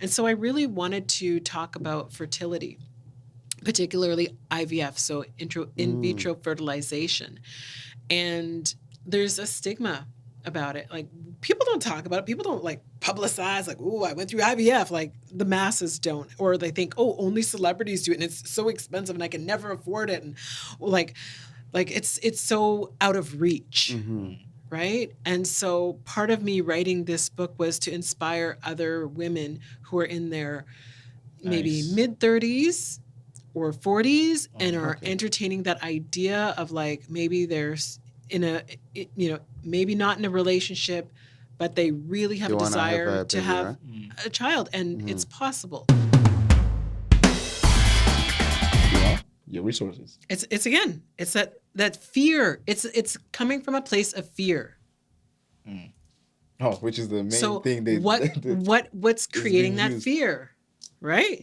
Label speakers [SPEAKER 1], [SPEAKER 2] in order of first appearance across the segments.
[SPEAKER 1] And so I really wanted to talk about fertility, particularly IVF, so in vitro fertilization. And there's a stigma about it. Like, people don't talk about it. People don't like publicize like, oh, I went through IVF. Like, the masses don't, or they think, oh, only celebrities do it and it's so expensive and I can never afford it. And like it's so out of reach. Right? And so part of me writing this book was to inspire other women who are in their maybe mid 30s or 40s and are entertaining that idea of like, maybe there's maybe not in a relationship, but they really have a desire to have a child, and it's possible.
[SPEAKER 2] Your resources.
[SPEAKER 1] It's again, it's that fear. It's coming from a place of fear.
[SPEAKER 2] Oh, which is the main thing.
[SPEAKER 1] What's creating that fear, right?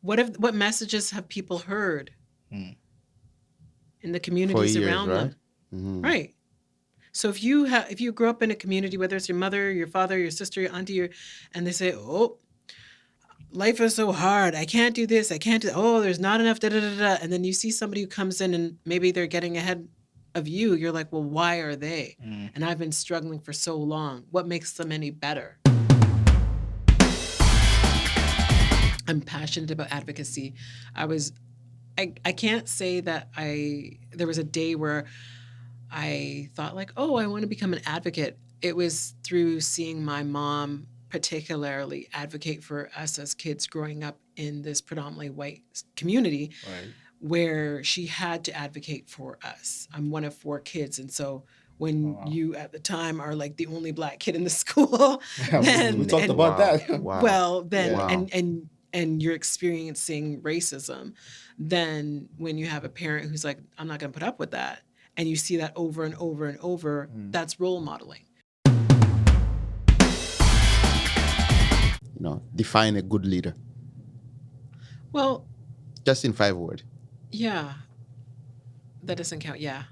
[SPEAKER 1] What messages have people heard in the communities around them? Right. So if you grow up in a community, whether it's your mother, your father, your sister, your auntie, and they say, oh, life is so hard, I can't do this, I can't do, oh, there's not enough, da da da da, and then you see somebody who comes in and maybe they're getting ahead of you, you're like, well, why are they? And I've been struggling for so long. What makes them any better? I'm passionate about advocacy. I can't say that there was a day where I thought like, oh, I want to become an advocate. It was through seeing my mom particularly advocate for us as kids growing up in this predominantly white community, where she had to advocate for us. I'm one of 4 kids, and so when you at the time are like the only Black kid in the school,
[SPEAKER 2] we talked about that.
[SPEAKER 1] Well, then and you're experiencing racism, then when you have a parent who's like, I'm not going to put up with that, and you see that over and over and over, that's role modeling.
[SPEAKER 3] Define a good leader.
[SPEAKER 1] Well,
[SPEAKER 3] just in 5 words.
[SPEAKER 1] Yeah. That doesn't count. Yeah.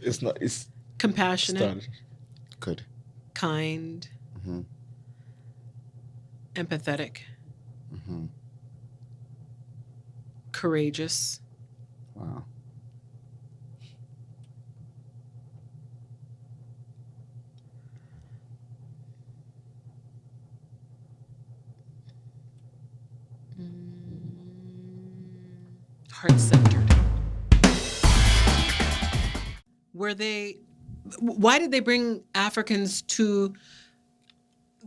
[SPEAKER 2] It's
[SPEAKER 1] compassionate.
[SPEAKER 3] Good.
[SPEAKER 1] Kind. Empathetic. Courageous.
[SPEAKER 3] Wow.
[SPEAKER 1] Heart-centered. Why did they bring Africans to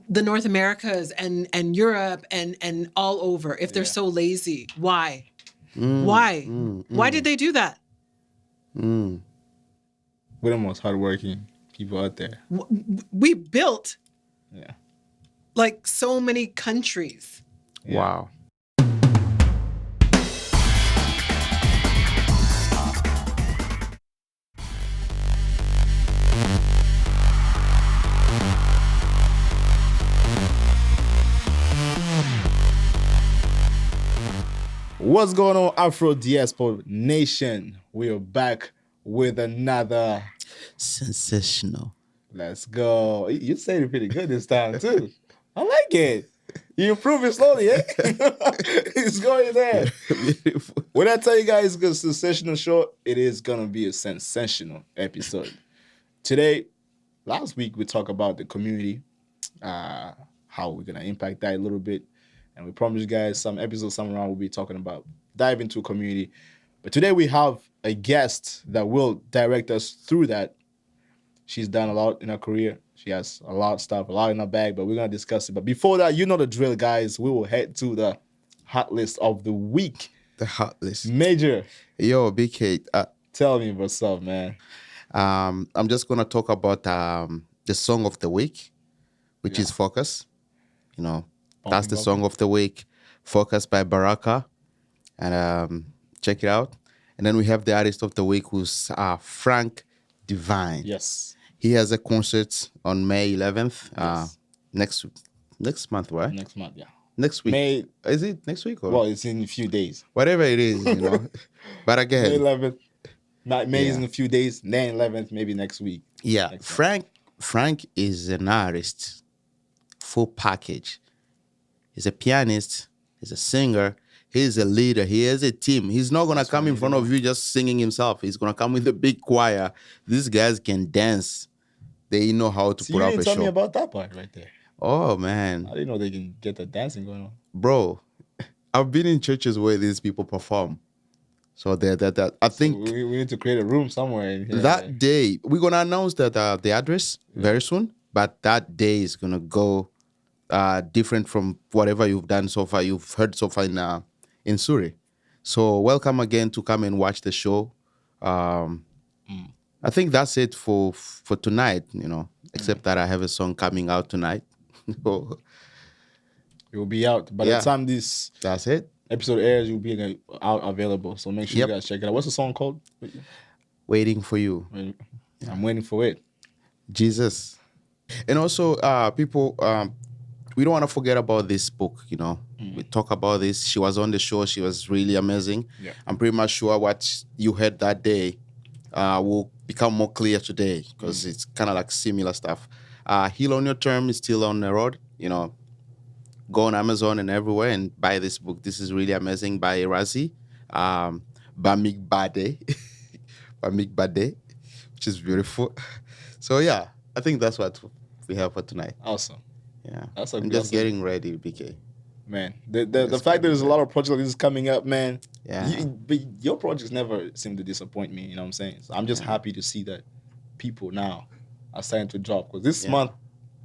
[SPEAKER 1] the North Americas and Europe and all over if they're so lazy? Why? Why? Why did they do that?
[SPEAKER 2] We're the most hardworking people out there.
[SPEAKER 1] We built like so many countries.
[SPEAKER 3] Wow.
[SPEAKER 2] What's going on, Afro Diaspora Nation? We are back with another
[SPEAKER 3] sensational.
[SPEAKER 2] Let's go. You said it pretty good this time too. I like it. You improve it slowly, eh? It's going there. When I tell you guys it's a sensational show, it is gonna be a sensational episode. Today, last week we talked about the community, how we're gonna impact that a little bit. And we promised you guys some episodes somewhere around we'll be talking about dive into a community. But today we have a guest that will direct us through that. She's done a lot in her career. She has a lot of stuff, a lot in her bag, but we're going to discuss it. But before that, you know the drill, guys. We will head to the hot list of the week.
[SPEAKER 3] The hot list.
[SPEAKER 2] Major.
[SPEAKER 3] Yo, BK.
[SPEAKER 2] Tell me what's up, man.
[SPEAKER 3] I'm just going to talk about the song of the week, which is Focus. That's the song of the week, Focus by Baraka. And check it out. And then we have the artist of the week, who's Frank Divine.
[SPEAKER 2] Yes.
[SPEAKER 3] He has a concert on May 11th. Next month, right?
[SPEAKER 2] Next month, yeah.
[SPEAKER 3] Next week.
[SPEAKER 2] May.
[SPEAKER 3] Is it next week? Or?
[SPEAKER 2] Well, it's in a few days.
[SPEAKER 3] Whatever it is, But again.
[SPEAKER 2] May 11th. May is in a few days. May 11th, maybe next week.
[SPEAKER 3] Yeah. Frank is an artist full package. He's a pianist. He's a singer. He's a leader. He has a team. He's not gonna come in front of you just singing himself. He's gonna come with a big choir. These guys can dance. They know how to
[SPEAKER 2] See,
[SPEAKER 3] put
[SPEAKER 2] you
[SPEAKER 3] up
[SPEAKER 2] didn't
[SPEAKER 3] a
[SPEAKER 2] tell me
[SPEAKER 3] show.
[SPEAKER 2] about that part right there.
[SPEAKER 3] Oh
[SPEAKER 2] I
[SPEAKER 3] man,
[SPEAKER 2] didn't know they can get the dancing going on.
[SPEAKER 3] bro, I've been in churches where these people perform. So that I
[SPEAKER 2] So
[SPEAKER 3] think
[SPEAKER 2] we need to create a room somewhere in here.
[SPEAKER 3] that day we're gonna announce that the address very soon. But that day is gonna go different from whatever you've done so far. You've heard so far in Surrey. So welcome again to come and watch the show. Um, I think that's it for tonight. Except that I have a song coming out tonight. So,
[SPEAKER 2] It will be out by the
[SPEAKER 3] yeah,
[SPEAKER 2] time this
[SPEAKER 3] that's it.
[SPEAKER 2] episode airs. You'll be out available. So make sure
[SPEAKER 3] Yep.
[SPEAKER 2] you guys check it out. What's the song called?
[SPEAKER 3] Waiting for you,
[SPEAKER 2] I'm waiting for it.
[SPEAKER 3] Jesus. And also, people, we don't want to forget about this book. We talk about this. She was on the show. She was really amazing.
[SPEAKER 2] Yeah.
[SPEAKER 3] I'm pretty much sure what you heard that day will become more clear today because it's kind of like similar stuff. Heal on Your Term is still on the road. Go on Amazon and everywhere and buy this book. This is really amazing by Razi, Bamik Bade, Bamik Bade, which is beautiful. So yeah, I think that's what we have for tonight.
[SPEAKER 2] Awesome.
[SPEAKER 3] Yeah,
[SPEAKER 2] That's
[SPEAKER 3] I'm just getting ready, BK.
[SPEAKER 2] Man, the fact that there's a lot of projects like this coming up, man.
[SPEAKER 3] Yeah.
[SPEAKER 2] But your projects never seem to disappoint me. You know what I'm saying? So I'm just happy to see that people now are starting to drop. Because this month,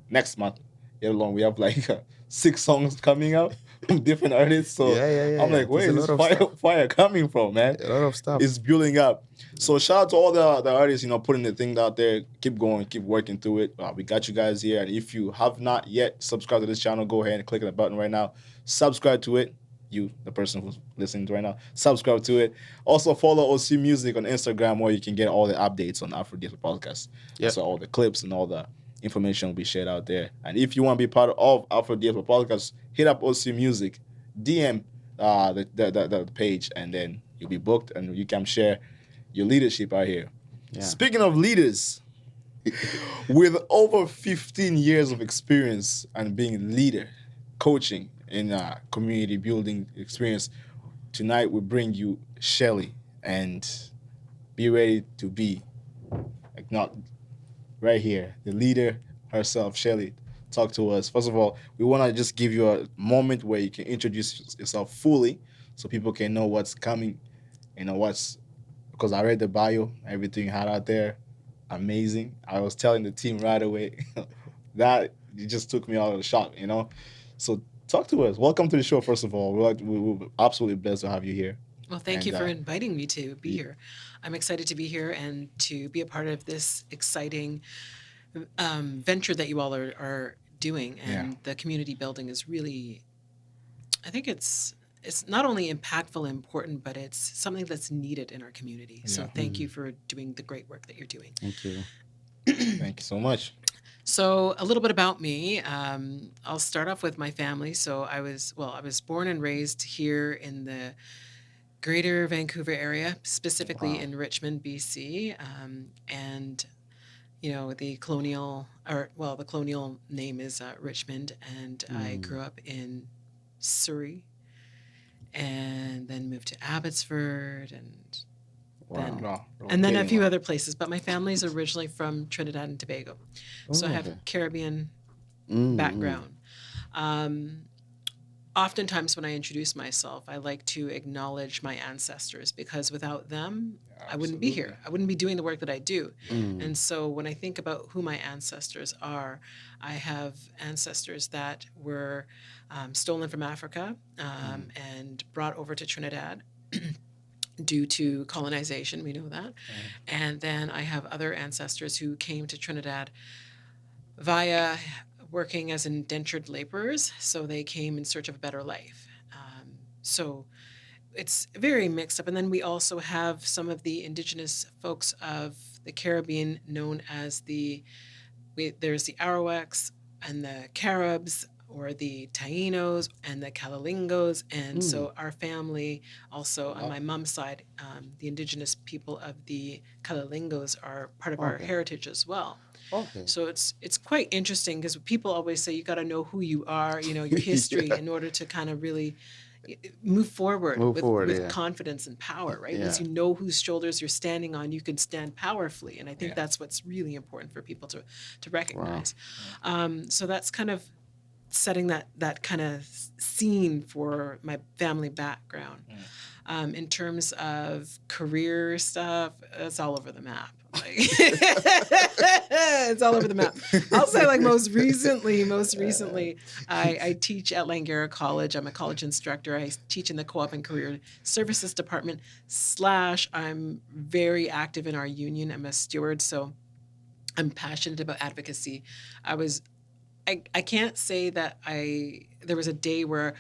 [SPEAKER 2] next month, yet alone, we have like 6 songs coming out from different artists. So I'm like, where is this fire coming from, man?
[SPEAKER 3] A lot of stuff.
[SPEAKER 2] It's building up. So shout out to all the artists, putting the thing out there. Keep going, keep working through it. We got you guys here. And if you have not yet subscribed to this channel, go ahead and click on the button right now. Subscribe to it. You, the person who's listening to right now, subscribe to it. Also follow OC Music on Instagram where you can get all the updates on Afro Diaspora Podcast.
[SPEAKER 3] Yep.
[SPEAKER 2] So all the clips and all the information will be shared out there. And if you want to be part of Afro Diaspora Podcast, hit up OC Music, DM the page, and then you'll be booked and you can share your leadership out here. Yeah. Speaking of leaders, with over 15 years of experience and being a leader, coaching in community building experience, tonight we bring you SHELLEY, and be ready to be not right here, the leader herself. SHELLEY, talk to us. First of all, we want to just give you a moment where you can introduce yourself fully so people can know what's coming, because I read the bio, everything you had out there, amazing. I was telling the team right away that it just took me out of the shot, So talk to us. Welcome to the show, first of all. We're absolutely blessed to have you here.
[SPEAKER 1] Well, thank you for inviting me to be here. I'm excited to be here and to be a part of this exciting venture that you all are doing. And the community building is really, I think it's not only impactful and important, but it's something that's needed in our community. So thank you for doing the great work that you're doing.
[SPEAKER 3] Thank you.
[SPEAKER 2] Thank you so much.
[SPEAKER 1] So a little bit about me. I'll start off with my family. So I was born and raised here in the Greater Vancouver area, specifically in Richmond, BC, and the colonial name is Richmond, and I grew up in Surrey, and then moved to Abbotsford, and then a few other places. But my family's originally from Trinidad and Tobago, so I have Caribbean background. Oftentimes when I introduce myself, I like to acknowledge my ancestors, because without them, I wouldn't be here. I wouldn't be doing the work that I do. And so when I think about who my ancestors are, I have ancestors that were stolen from Africa and brought over to Trinidad due to colonization. We know that. And then I have other ancestors who came to Trinidad via working as indentured laborers, so they came in search of a better life. So it's very mixed up. And then we also have some of the indigenous folks of the Caribbean known as there's the Arawaks and the Caribs, or the Tainos and the Calalingos. And so our family also, on my mom's side, the indigenous people of the Calalingos are part of our heritage as well.
[SPEAKER 2] Okay.
[SPEAKER 1] So it's quite interesting because people always say you got to know who you are, your history,
[SPEAKER 3] Yeah.
[SPEAKER 1] in order to kind of really move forward
[SPEAKER 3] Move
[SPEAKER 1] with
[SPEAKER 3] forward,
[SPEAKER 1] with
[SPEAKER 3] yeah.
[SPEAKER 1] confidence and power, right?
[SPEAKER 3] Yeah.
[SPEAKER 1] Once you know whose shoulders you're standing on, you can stand powerfully, and I think
[SPEAKER 2] Yeah.
[SPEAKER 1] that's what's really important for people to recognize. So that's kind of setting that kind of scene for my family background. In terms of career stuff, it's all over the map. Like, it's all over the map. I'll say, like, most recently, I teach at Langara College. I'm a college instructor. I teach in the Co-op and Career Services Department. / I'm very active in our union. I'm a steward, so I'm passionate about advocacy. I can't say that there was a day where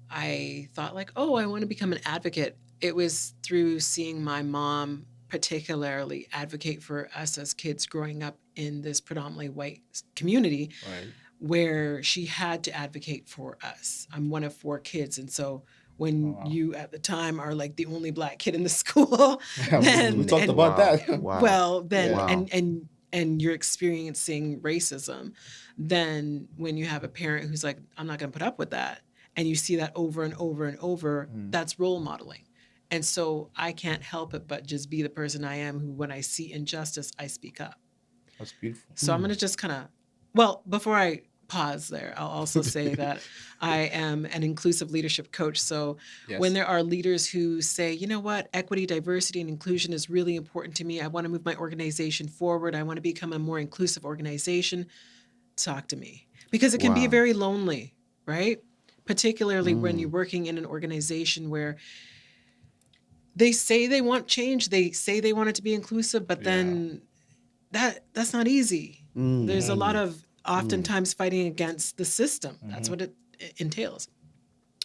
[SPEAKER 1] I thought, like, oh, I want to become an advocate. It was through seeing my mom particularly advocate for us as kids growing up in this predominantly white community,
[SPEAKER 2] Right.
[SPEAKER 1] where she had to advocate for us. I'm one of 4 kids, and so when you at the time are like the only black kid in the school, then
[SPEAKER 2] we talked
[SPEAKER 1] and,
[SPEAKER 2] about that.
[SPEAKER 3] Wow.
[SPEAKER 1] well, then
[SPEAKER 3] Wow.
[SPEAKER 1] and you're experiencing racism, then when you have a parent who's like, I'm not going to put up with that, and you see that over and over and over, that's role modeling. And so I can't help it but just be the person I am, who, when I see injustice, I speak up.
[SPEAKER 2] That's beautiful.
[SPEAKER 1] So I'm going to just kind of, well, before I pause there, I'll also say that I am an inclusive leadership coach. So
[SPEAKER 2] Yes.
[SPEAKER 1] when there are leaders who say, you know what, equity, diversity, and inclusion is really important to me, I want to move my organization forward, I want to become a more inclusive organization, talk to me. Because it can be
[SPEAKER 3] Wow.
[SPEAKER 1] very lonely, right? Particularly when you're working in an organization where they say they want change, they say they want it to be inclusive, but then that's not easy. There's a lot of oftentimes fighting against the system. That's what it entails.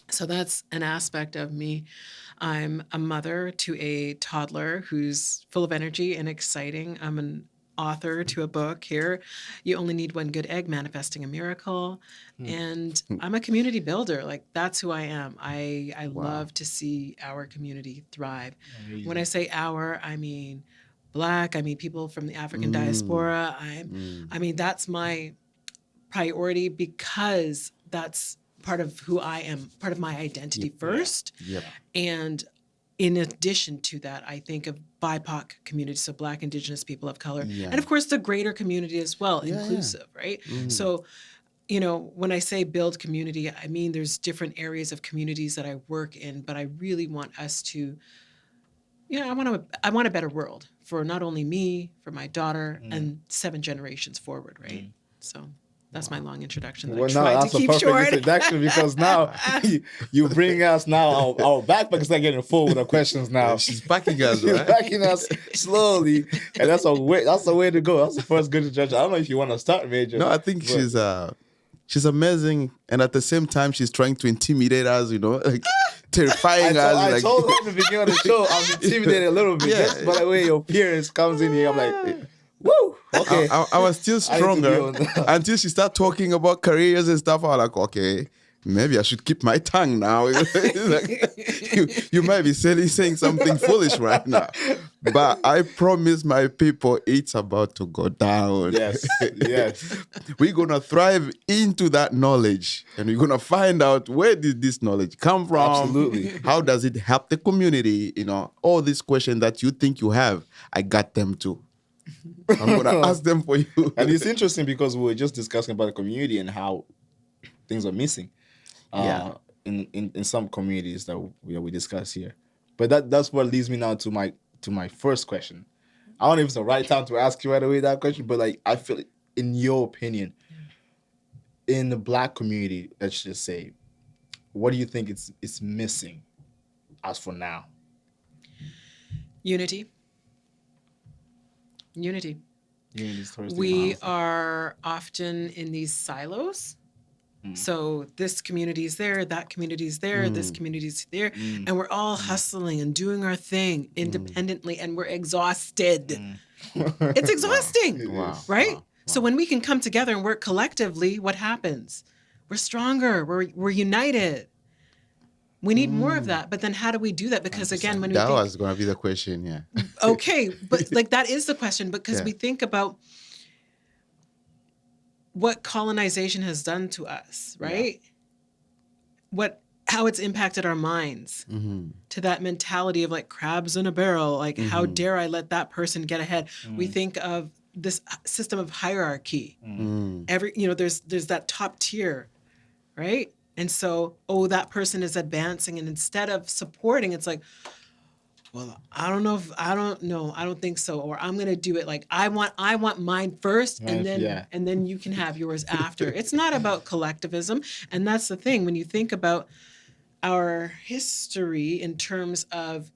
[SPEAKER 1] So that's an aspect of me. I'm a mother to a toddler who's full of energy and exciting. I'm an author to a book here, You Only Need One Good Egg, Manifesting a Miracle. And I'm a community builder. Like, that's who I am. I love to see our community thrive.
[SPEAKER 2] Amazing.
[SPEAKER 1] When I say our, I mean Black, I mean people from the African diaspora. I mean, that's my priority, because that's part of who I am, part of my identity first.
[SPEAKER 3] Yep.
[SPEAKER 1] And in addition to that, I think of BIPOC communities, so Black, Indigenous, people of color, and of course the greater community as well, inclusive, right? So, when I say build community, I mean there's different areas of communities that I work in, but I really want us to, I want a better world for not only me, for my daughter, and 7 generations forward, right? So that's my long introduction that
[SPEAKER 2] Well,
[SPEAKER 1] I
[SPEAKER 2] no,
[SPEAKER 1] tried
[SPEAKER 2] that's
[SPEAKER 1] to
[SPEAKER 2] a
[SPEAKER 1] keep
[SPEAKER 2] perfect
[SPEAKER 1] short.
[SPEAKER 2] introduction, because now you bring us now. Our backpack is not getting full with the questions now.
[SPEAKER 3] She's backing us,
[SPEAKER 2] She's
[SPEAKER 3] right?
[SPEAKER 2] backing us slowly, and that's a way. That's the way to go. That's the first good introduction. I don't know if you want to start, Major.
[SPEAKER 3] No, I think
[SPEAKER 2] but-
[SPEAKER 3] she's amazing, and at the same time, she's trying to intimidate us. Like terrifying us.
[SPEAKER 2] I
[SPEAKER 3] like,
[SPEAKER 2] told her in the beginning of the show, I'm intimidated a little bit.
[SPEAKER 3] Yeah.
[SPEAKER 2] Just by the way your appearance comes in here, I'm like, woo, okay.
[SPEAKER 3] I was still
[SPEAKER 2] I need to be
[SPEAKER 3] stronger
[SPEAKER 2] on that.
[SPEAKER 3] until she started talking about careers and stuff. I was like, okay, maybe I should keep my tongue now. Like, you might be saying something foolish right now. But I promise my people, it's about to go down.
[SPEAKER 2] Yes, yes.
[SPEAKER 3] We're going to thrive into that knowledge. And we're going to find out, where did this knowledge come from?
[SPEAKER 2] Absolutely.
[SPEAKER 3] How does it help the community? All these questions that you think you have, I got them too. I'm going to ask them for you.
[SPEAKER 2] And it's interesting because we were just discussing about the community and how things are missing in some communities that we discuss here. But that's what leads me now to my first question. I don't know if it's the right time to ask you right away that question, but like, I feel, in your opinion, in the Black community, let's just say, what do you think it's missing as for now?
[SPEAKER 1] Unity.
[SPEAKER 2] Unity towards the
[SPEAKER 1] We
[SPEAKER 2] house.
[SPEAKER 1] are often in these silos. So this community is there, that community is there, this community is there, and we're all hustling and doing our thing independently, and we're exhausted. It's exhausting,
[SPEAKER 3] Wow.
[SPEAKER 1] right?
[SPEAKER 3] Wow.
[SPEAKER 1] So when we can come together and work collectively, what happens? We're stronger. We're united. We need more of that. But then how do we do that? Because again, when we
[SPEAKER 3] That
[SPEAKER 1] think,
[SPEAKER 3] was going to be the question, yeah.
[SPEAKER 1] okay, but like that is the question, because
[SPEAKER 3] Yeah.
[SPEAKER 1] we think about what colonization has done to us, right? How it's impacted our minds to that mentality of like crabs in a barrel, like how dare I let that person get ahead. We think of this system of hierarchy. There's that top tier, right? And so, that person is advancing, and instead of supporting, it's like, well, I don't think so, or I'm gonna do it like I want mine first, and then you can have yours after. It's not about collectivism, and that's the thing when you think about our history in terms of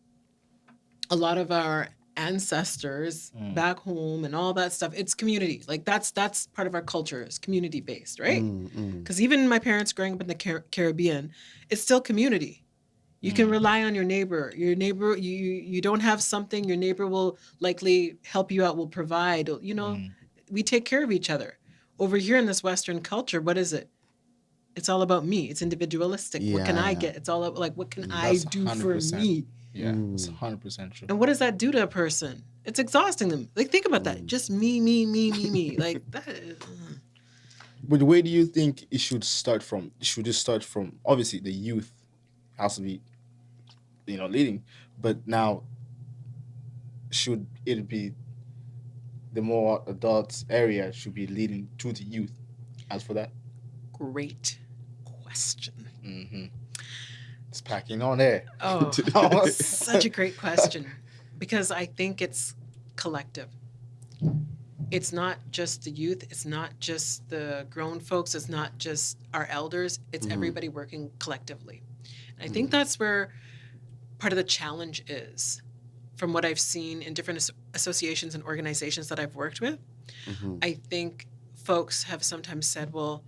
[SPEAKER 1] a lot of our ancestors back home and all that stuff. It's community. Like that's part of our culture. Is community based, right? Because even my parents growing up in the Caribbean, it's still community. You can rely on your neighbor. Your neighbor, you don't have something, your neighbor will likely help you out, will provide. We take care of each other. Over here in this Western culture, what is it? It's all about me. It's individualistic. What can I get? It's all about like, what can I do for me?
[SPEAKER 2] Yeah, it's 100% true.
[SPEAKER 1] And what does that do to a person? It's exhausting them. Like, think about that. Just me, me, me, me, me. Like that.
[SPEAKER 2] But where do you think it should start from? Should it start from, obviously the youth has to be, leading, but now should it be the more adults area should be leading to the youth? As for that,
[SPEAKER 1] Great question.
[SPEAKER 2] It's packing on there.
[SPEAKER 1] Oh, such a great question, because I think it's collective. It's not just the youth. It's not just the grown folks. It's not just our elders. It's everybody working collectively. And I think that's where part of the challenge is, from what I've seen in different associations and organizations that I've worked with. I think folks have sometimes said, well,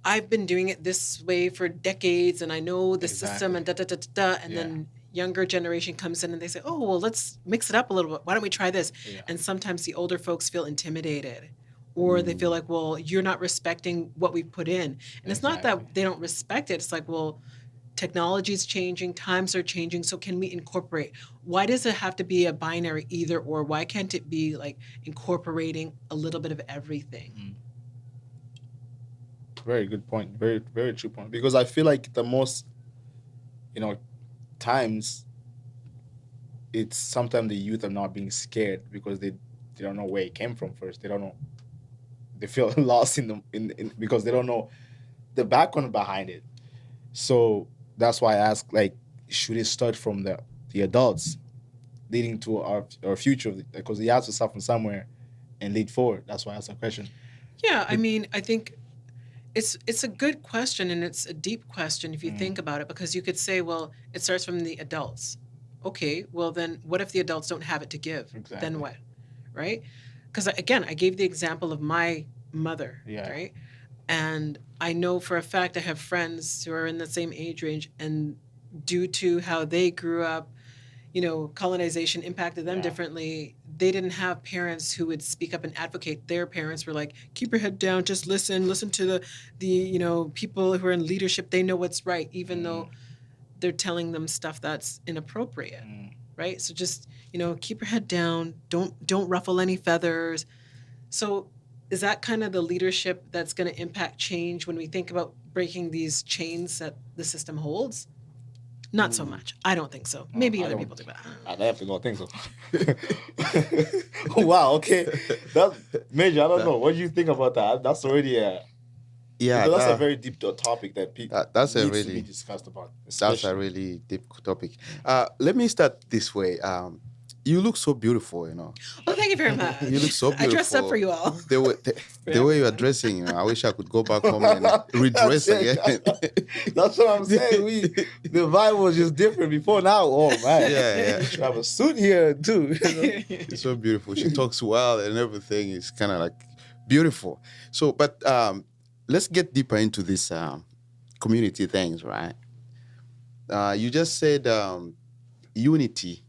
[SPEAKER 1] I've been doing it this way for decades and I know the system and da. And then younger generation comes in and they say, oh, well, let's mix it up a little bit. Why don't we try this? Yeah. And sometimes the older folks feel intimidated, or they feel like, well, you're not respecting what we put in. And it's not that they don't respect it. It's like, well, technology is changing, times are changing, so can we incorporate? Why does it have to be a binary either or? Why can't it be like incorporating a little bit of everything?
[SPEAKER 2] Very good point. Very, very true point. Because I feel like the most, times, it's sometimes the youth are not being scared because they don't know where it came from first. They don't know. They feel lost in because they don't know the background behind it. So that's why I ask, like, should it start from the adults leading to our future? Because they have to start from somewhere and lead forward. That's why I asked the question.
[SPEAKER 1] Yeah, I mean, I think it's a good question, and it's a deep question if you think about it, because you could say, well, it starts from the adults. Okay, well then what if the adults don't have it to give? Exactly. Then what? Right? Because again, I gave the example of my mother, right? And I know for a fact I have friends who are in the same age range, and due to how they grew up, colonization impacted them differently. They didn't have parents who would speak up and advocate. Their parents were like, keep your head down, just listen to the people who are in leadership. They know what's right, even though they're telling them stuff that's inappropriate, right? So just, keep your head down, don't ruffle any feathers. So is that kind of the leadership that's going to impact change when we think about breaking these chains that the system holds? Not so much. I don't think so. Maybe other people do, but
[SPEAKER 2] I definitely don't think so. Wow. Okay. That's Major. I don't know. What do you think about that? That's already that's a very deep topic that people needs to be discussed about.
[SPEAKER 3] That's a really deep topic. Let me start this way. You look so beautiful,
[SPEAKER 1] Well, thank you very much.
[SPEAKER 3] You look so beautiful.
[SPEAKER 1] I dressed up for you all.
[SPEAKER 3] The way you are dressing, I wish I could go back home and redress again.
[SPEAKER 2] That's what I'm saying. The vibe was just different before now. Oh, man.
[SPEAKER 3] Yeah.
[SPEAKER 2] You have a suit here, too.
[SPEAKER 3] It's so beautiful. She talks well and everything is kind of like beautiful. So, but let's get deeper into this community things, right? You just said unity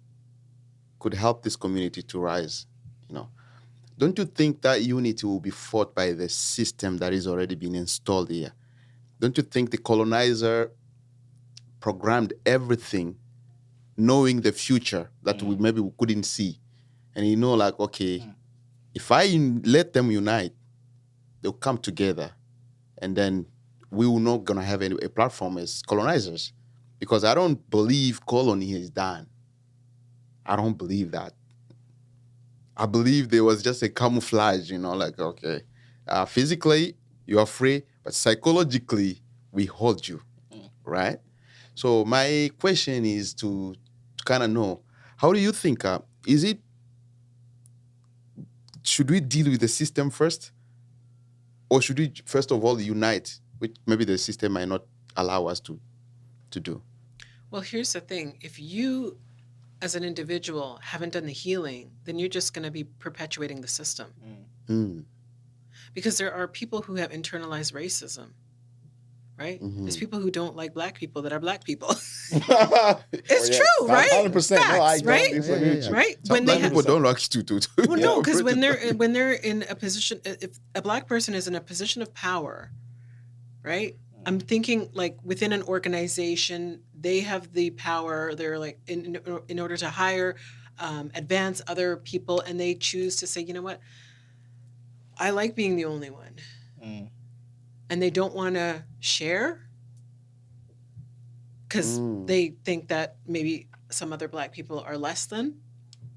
[SPEAKER 3] could help this community to rise. Don't you think that unity will be fought by the system that is already been installed here? Don't you think the colonizer programmed everything knowing the future that we couldn't see? And like, okay, if I let them unite, they'll come together, and then we will not gonna have a platform as colonizers, because I don't believe colony is done. I don't believe that. I believe there was just a camouflage, like, okay, physically you are free, but psychologically we hold you, right? So my question is to kind of know, how do you think? Should we deal with the system first, or should we first of all unite, which maybe the system might not allow us to do?
[SPEAKER 1] Well, here's the thing. If you, as an individual, haven't done the healing, then you're just going to be perpetuating the system.
[SPEAKER 3] Mm.
[SPEAKER 1] Because there are people who have internalized racism, right? There's people who don't like black people that are black people. It's true, right?
[SPEAKER 2] 100%. No, I
[SPEAKER 1] Facts, right?
[SPEAKER 2] don't disagree with you.
[SPEAKER 1] Right?
[SPEAKER 3] Some
[SPEAKER 1] When
[SPEAKER 3] black
[SPEAKER 1] they have,
[SPEAKER 3] people don't like to.
[SPEAKER 1] well, no, because when they're in a position, if a black person is in a position of power, right? I'm thinking like within an organization, they have the power. They're like in order to hire, advance other people, and they choose to say, you know what, I like being the only one, and they don't want to share because they think that maybe some other black people are less than.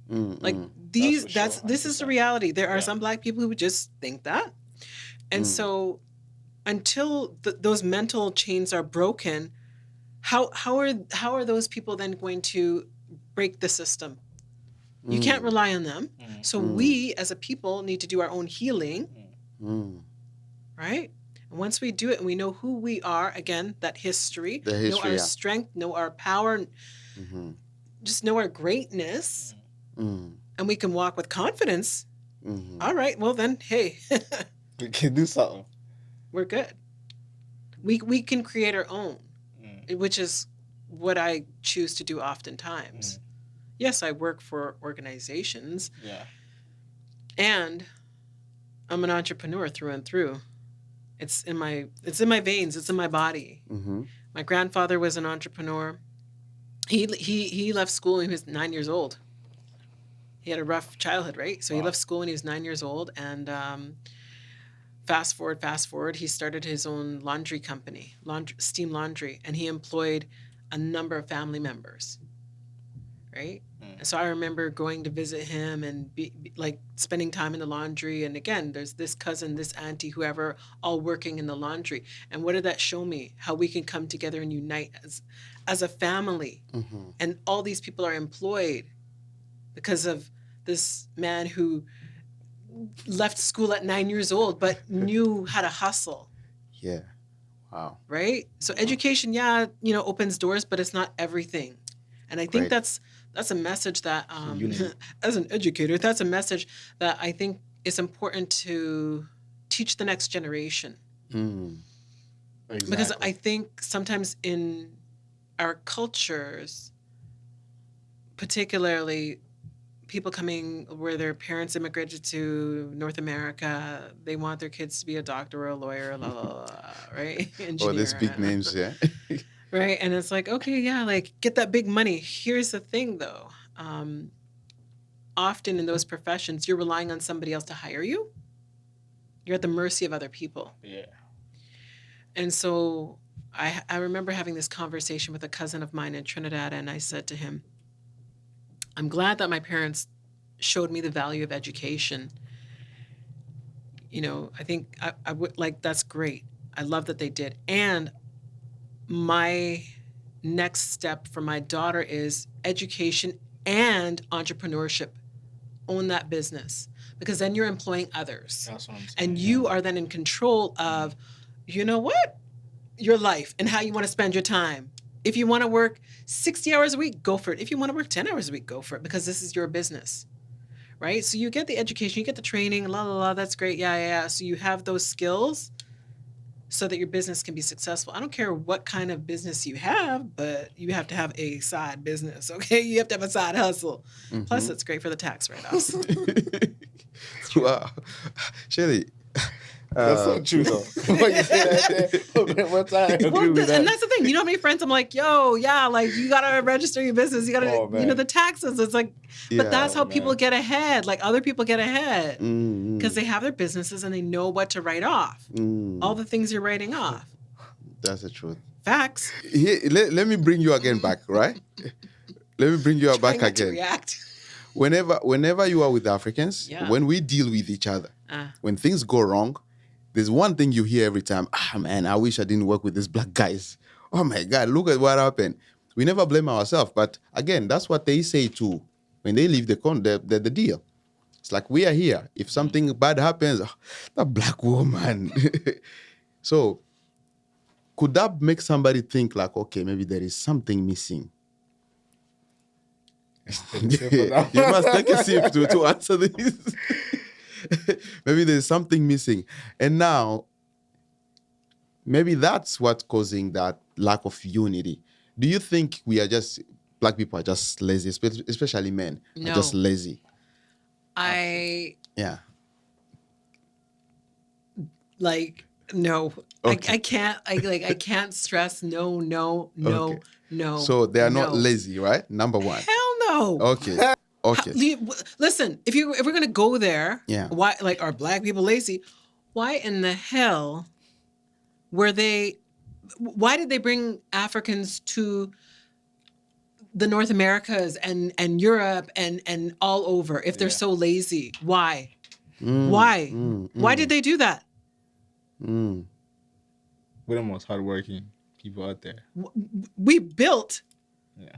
[SPEAKER 1] Like these, this is the reality. There are some black people who just think that, and so until those mental chains are broken, how are those people then going to break the system? You can't rely on them. So we as a people need to do our own healing, right? And once we do it and we know who we are, again, that history, know our strength, know our power, just know our greatness, and we can walk with confidence. All right, well then, hey,
[SPEAKER 2] we can do something.
[SPEAKER 1] We're good. We can create our own, which is what I choose to do oftentimes. Yes, I work for organizations.
[SPEAKER 2] Yeah.
[SPEAKER 1] And I'm an entrepreneur through and through. It's in my veins. It's in my body. My grandfather was an entrepreneur. He left school when he was 9 years old. He had a rough childhood, right? So he left school when he was 9 years old, and fast forward, he started his own laundry company, steam laundry, and he employed a number of family members, right? And so I remember going to visit him and like spending time in the laundry. And again, there's this cousin, this auntie, whoever, all working in the laundry. And what did that show me? How we can come together and unite as a family. And all these people are employed because of this man who left school at 9 years old, but knew how to hustle.
[SPEAKER 3] Yeah. Wow.
[SPEAKER 1] Right? So education, opens doors, but it's not everything. And I think that's a message that, as an educator, that's a message that I think is important to teach the next generation.
[SPEAKER 2] Exactly.
[SPEAKER 1] Because I think sometimes in our cultures, particularly people coming where their parents immigrated to North America, they want their kids to be a doctor or a lawyer, la la la, right? Engineer.
[SPEAKER 3] Oh, there's big names, yeah.
[SPEAKER 1] Right, and it's like, okay, yeah, like get that big money. Here's the thing, though. Often in those professions, you're relying on somebody else to hire you. You're at the mercy of other people.
[SPEAKER 2] Yeah.
[SPEAKER 1] And so I remember having this conversation with a cousin of mine in Trinidad, and I said to him, I'm glad that my parents showed me the value of education. I think I would like, that's great. I love that they did. And my next step for my daughter is education and entrepreneurship. Own that business, because then you're employing others.
[SPEAKER 2] That's what I'm saying.
[SPEAKER 1] And you are then in control of, your life and how you want to spend your time. If you want to work 60 hours a week, go for it. If you want to work 10 hours a week, go for it, because this is your business, right? So you get the education, you get the training, la, la, la, that's great. Yeah. So you have those skills so that your business can be successful. I don't care what kind of business you have, but you have to have a side business, okay? You have to have a side hustle. Plus, it's great for the tax write-offs.
[SPEAKER 3] Wow. Shelley,
[SPEAKER 2] That's so true, though. What you say that there? What time? I agree with that.
[SPEAKER 1] And that's the thing. You know how many friends I'm like, yo, yeah, like you gotta register your business. You gotta,
[SPEAKER 2] Oh, man.
[SPEAKER 1] the taxes. It's like,
[SPEAKER 3] Yeah.
[SPEAKER 1] but that's how people
[SPEAKER 2] man.
[SPEAKER 1] get ahead. Like other people get ahead
[SPEAKER 3] Mm,
[SPEAKER 1] because they have their businesses and they know what to write off. All the things you're writing off.
[SPEAKER 3] That's the truth.
[SPEAKER 1] Facts.
[SPEAKER 3] Here, let me bring you again back, right? Let me bring you
[SPEAKER 1] Trying
[SPEAKER 3] back
[SPEAKER 1] not to
[SPEAKER 3] again.
[SPEAKER 1] react.
[SPEAKER 3] Whenever you are with Africans,
[SPEAKER 1] Yeah.
[SPEAKER 3] when we deal with each other,
[SPEAKER 1] Uh,
[SPEAKER 3] when things go wrong, there's one thing you hear every time. Man, I wish I didn't work with these black guys. Oh my God, look at what happened. We never blame ourselves, but again, that's what they say too when they leave the deal. It's like we are here. If something bad happens, that black woman. So could that make somebody think like, okay, maybe there is something missing? You must take a sip to answer this. Maybe there's something missing. And now, maybe that's what's causing that lack of unity. Do you think black people are just lazy, especially men,
[SPEAKER 1] No.
[SPEAKER 3] are just lazy?
[SPEAKER 1] Yeah. No.
[SPEAKER 3] Okay.
[SPEAKER 1] I can't stress no.
[SPEAKER 3] Okay. So they are not lazy, right? Number one.
[SPEAKER 1] Hell no.
[SPEAKER 3] Okay. Okay.
[SPEAKER 1] Listen, if we're gonna go there,
[SPEAKER 3] Yeah.
[SPEAKER 1] why are black people lazy? Why in the hell why did they bring Africans to the North Americas and Europe and all over if they're so lazy? Why? Why? Why did they do that?
[SPEAKER 2] We're the most hardworking people out there.
[SPEAKER 1] We built
[SPEAKER 2] Yeah.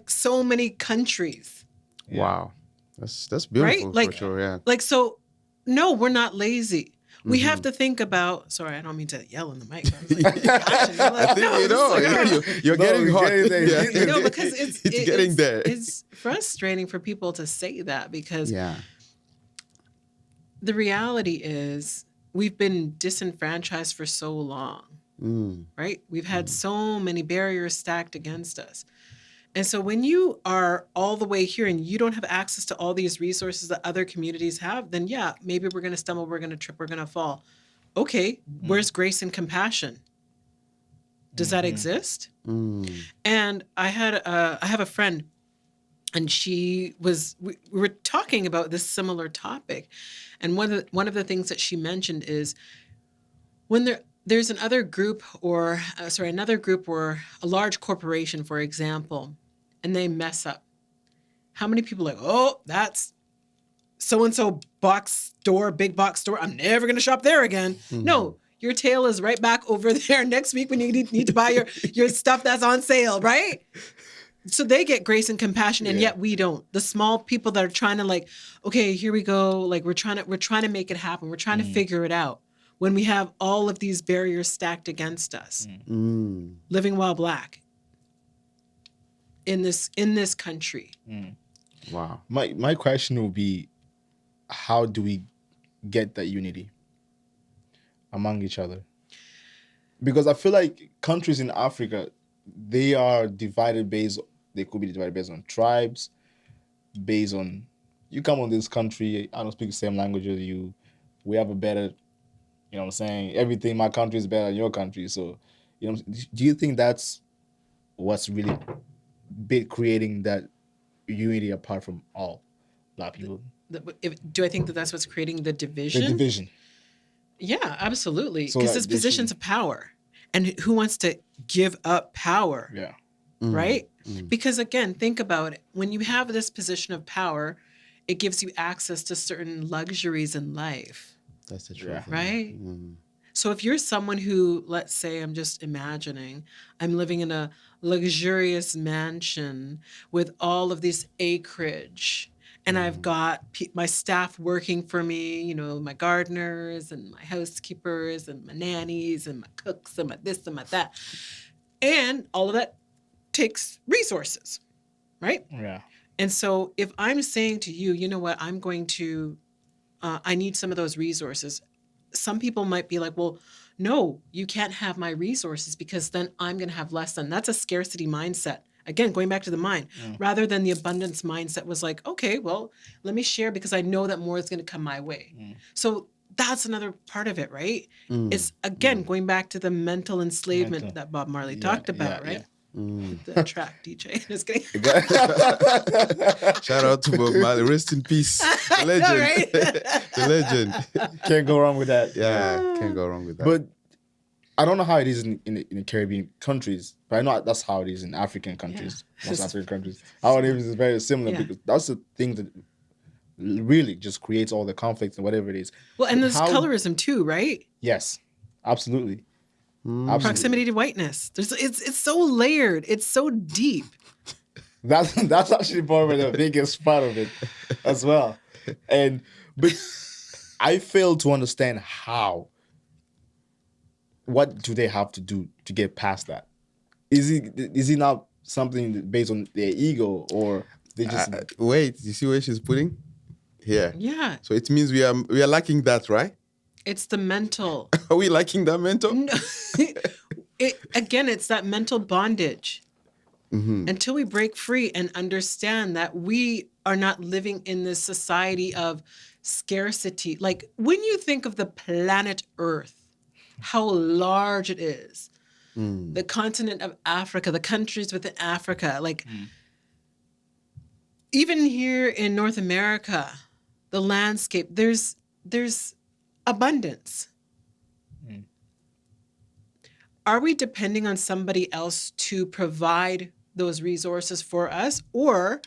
[SPEAKER 1] So many countries.
[SPEAKER 2] Yeah.
[SPEAKER 3] Wow. That's beautiful,
[SPEAKER 1] Right?
[SPEAKER 3] for sure, yeah.
[SPEAKER 1] So no, we're not lazy. We have to think about. Sorry, I don't mean to yell in the mic.
[SPEAKER 3] I think you're getting hot.
[SPEAKER 2] there.
[SPEAKER 1] No, because it's
[SPEAKER 3] getting there.
[SPEAKER 1] It's frustrating for people to say that because
[SPEAKER 3] Yeah.
[SPEAKER 1] the reality is we've been disenfranchised for so long, right? We've had so many barriers stacked against us. And so when you are all the way here and you don't have access to all these resources that other communities have, then yeah, maybe we're going to stumble, we're going to trip, we're going to fall. Okay, where's grace and compassion? Does that exist? And I have a friend, and we were talking about this similar topic, and one of the things that she mentioned is when there's another group or a large corporation, for example, and they mess up. How many people are like, oh, that's so-and-so big box store. I'm never going to shop there again. No, your tail is right back over there next week when you need to buy your stuff that's on sale, right? So they get grace and compassion, and yet we don't. The small people that are trying to okay, here we go. We're trying to make it happen. We're trying to figure it out when we have all of these barriers stacked against us. Living while black in this country.
[SPEAKER 3] Wow.
[SPEAKER 2] My question will be, how do we get that unity among each other? Because I feel like countries in Africa, they could be divided based on tribes, based on, you come on this country, I don't speak the same language as you, we have a better, you know what I'm saying, everything in my country is better than your country. So, do you think that's what's really creating that unity apart from all black people?
[SPEAKER 1] Do I think that that's what's creating the division?
[SPEAKER 2] The division.
[SPEAKER 1] Yeah, absolutely.
[SPEAKER 2] So
[SPEAKER 1] Because
[SPEAKER 2] that
[SPEAKER 1] it's positions of power. And who wants to give up power?
[SPEAKER 2] Yeah.
[SPEAKER 1] Right? Because again, think about it. When you have this position of power, it gives you access to certain luxuries in life.
[SPEAKER 3] That's the truth.
[SPEAKER 1] Right? So if you're someone who, let's say, I'm just imagining, I'm living in a luxurious mansion with all of this acreage, and I've got my staff working for me, my gardeners and my housekeepers and my nannies and my cooks and my this and my that. And all of that takes resources, right?
[SPEAKER 2] Yeah.
[SPEAKER 1] And so if I'm saying to you, you know what, I'm going to, I need some of those resources. Some people might be like, well, no, you can't have my resources because then I'm going to have less than. That's a scarcity mindset. Again, going back to the mind, rather than the abundance mindset was like, okay, well, let me share because I know that more is going to come my way. So that's another part of it, right?
[SPEAKER 3] Mm.
[SPEAKER 1] It's again going back to the mental enslavement
[SPEAKER 2] Mental.
[SPEAKER 1] that Bob Marley
[SPEAKER 2] Yeah,
[SPEAKER 1] talked about, right?
[SPEAKER 3] Mm.
[SPEAKER 1] The track DJ. Just kidding.
[SPEAKER 3] Shout out to Bob Marley. Rest in peace. The
[SPEAKER 1] I know,
[SPEAKER 3] legend.
[SPEAKER 1] right?
[SPEAKER 3] The legend.
[SPEAKER 2] Can't go wrong with that.
[SPEAKER 3] Yeah, can't go wrong with that.
[SPEAKER 2] But I don't know how it is in the Caribbean countries, but I know that's how it is in African countries, most African countries. How it is very similar
[SPEAKER 1] Yeah.
[SPEAKER 2] because that's the thing that really just creates all the conflicts and whatever it is.
[SPEAKER 1] Well, and there's
[SPEAKER 2] How-
[SPEAKER 1] colorism too, right?
[SPEAKER 2] Yes, absolutely.
[SPEAKER 3] Mm.
[SPEAKER 1] Proximity to whiteness. It's so layered. It's so deep.
[SPEAKER 2] That's actually probably the biggest part of it as well. But I fail to understand how. What do they have to do to get past that? Is it not something based on their ego or they just
[SPEAKER 3] Wait, you see where she's putting? Here.
[SPEAKER 1] Yeah.
[SPEAKER 3] So it means we are lacking that, right?
[SPEAKER 1] It's the mental.
[SPEAKER 3] Are we lacking that mental?
[SPEAKER 1] No. It's that mental bondage. Until we break free and understand that we are not living in this society of scarcity. Like when you think of the planet Earth, how large it is, the continent of Africa, the countries within Africa, like even here in North America, the landscape, there's abundance. Are we depending on somebody else to provide those resources for us? Or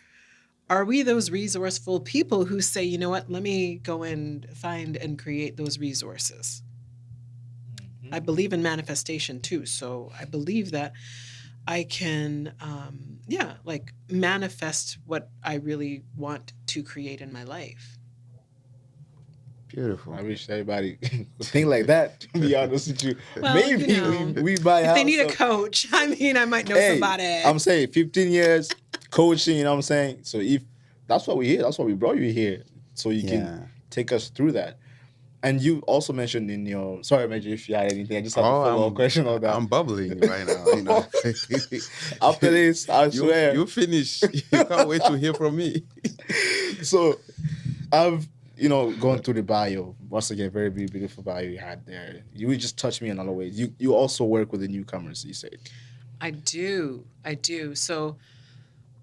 [SPEAKER 1] are we those resourceful people who say, you know what, let me go and find and create those resources? I believe in manifestation too. So I believe that I can, manifest what I really want to create in my life.
[SPEAKER 3] Beautiful.
[SPEAKER 2] I wish everybody would think like that, to be honest with you.
[SPEAKER 1] Well,
[SPEAKER 2] Maybe
[SPEAKER 1] you know,
[SPEAKER 2] we might
[SPEAKER 1] If
[SPEAKER 2] have
[SPEAKER 1] they need a
[SPEAKER 2] some-
[SPEAKER 1] coach, I might know
[SPEAKER 2] Hey,
[SPEAKER 1] somebody.
[SPEAKER 2] I'm saying 15 years coaching, you know what I'm saying? So if that's what we're here, that's why we brought you here. So you can take us through that. And you also mentioned in your sorry, Major, if you had anything, I just have a follow-up question on that.
[SPEAKER 3] I'm bubbling right now. You know.
[SPEAKER 2] After this, I swear.
[SPEAKER 3] You finish. You can't wait to hear from me.
[SPEAKER 2] So I've gone through the bio. Once again, very beautiful bio you had there. You just touched me in other ways. You also work with the newcomers, you said.
[SPEAKER 1] I do. So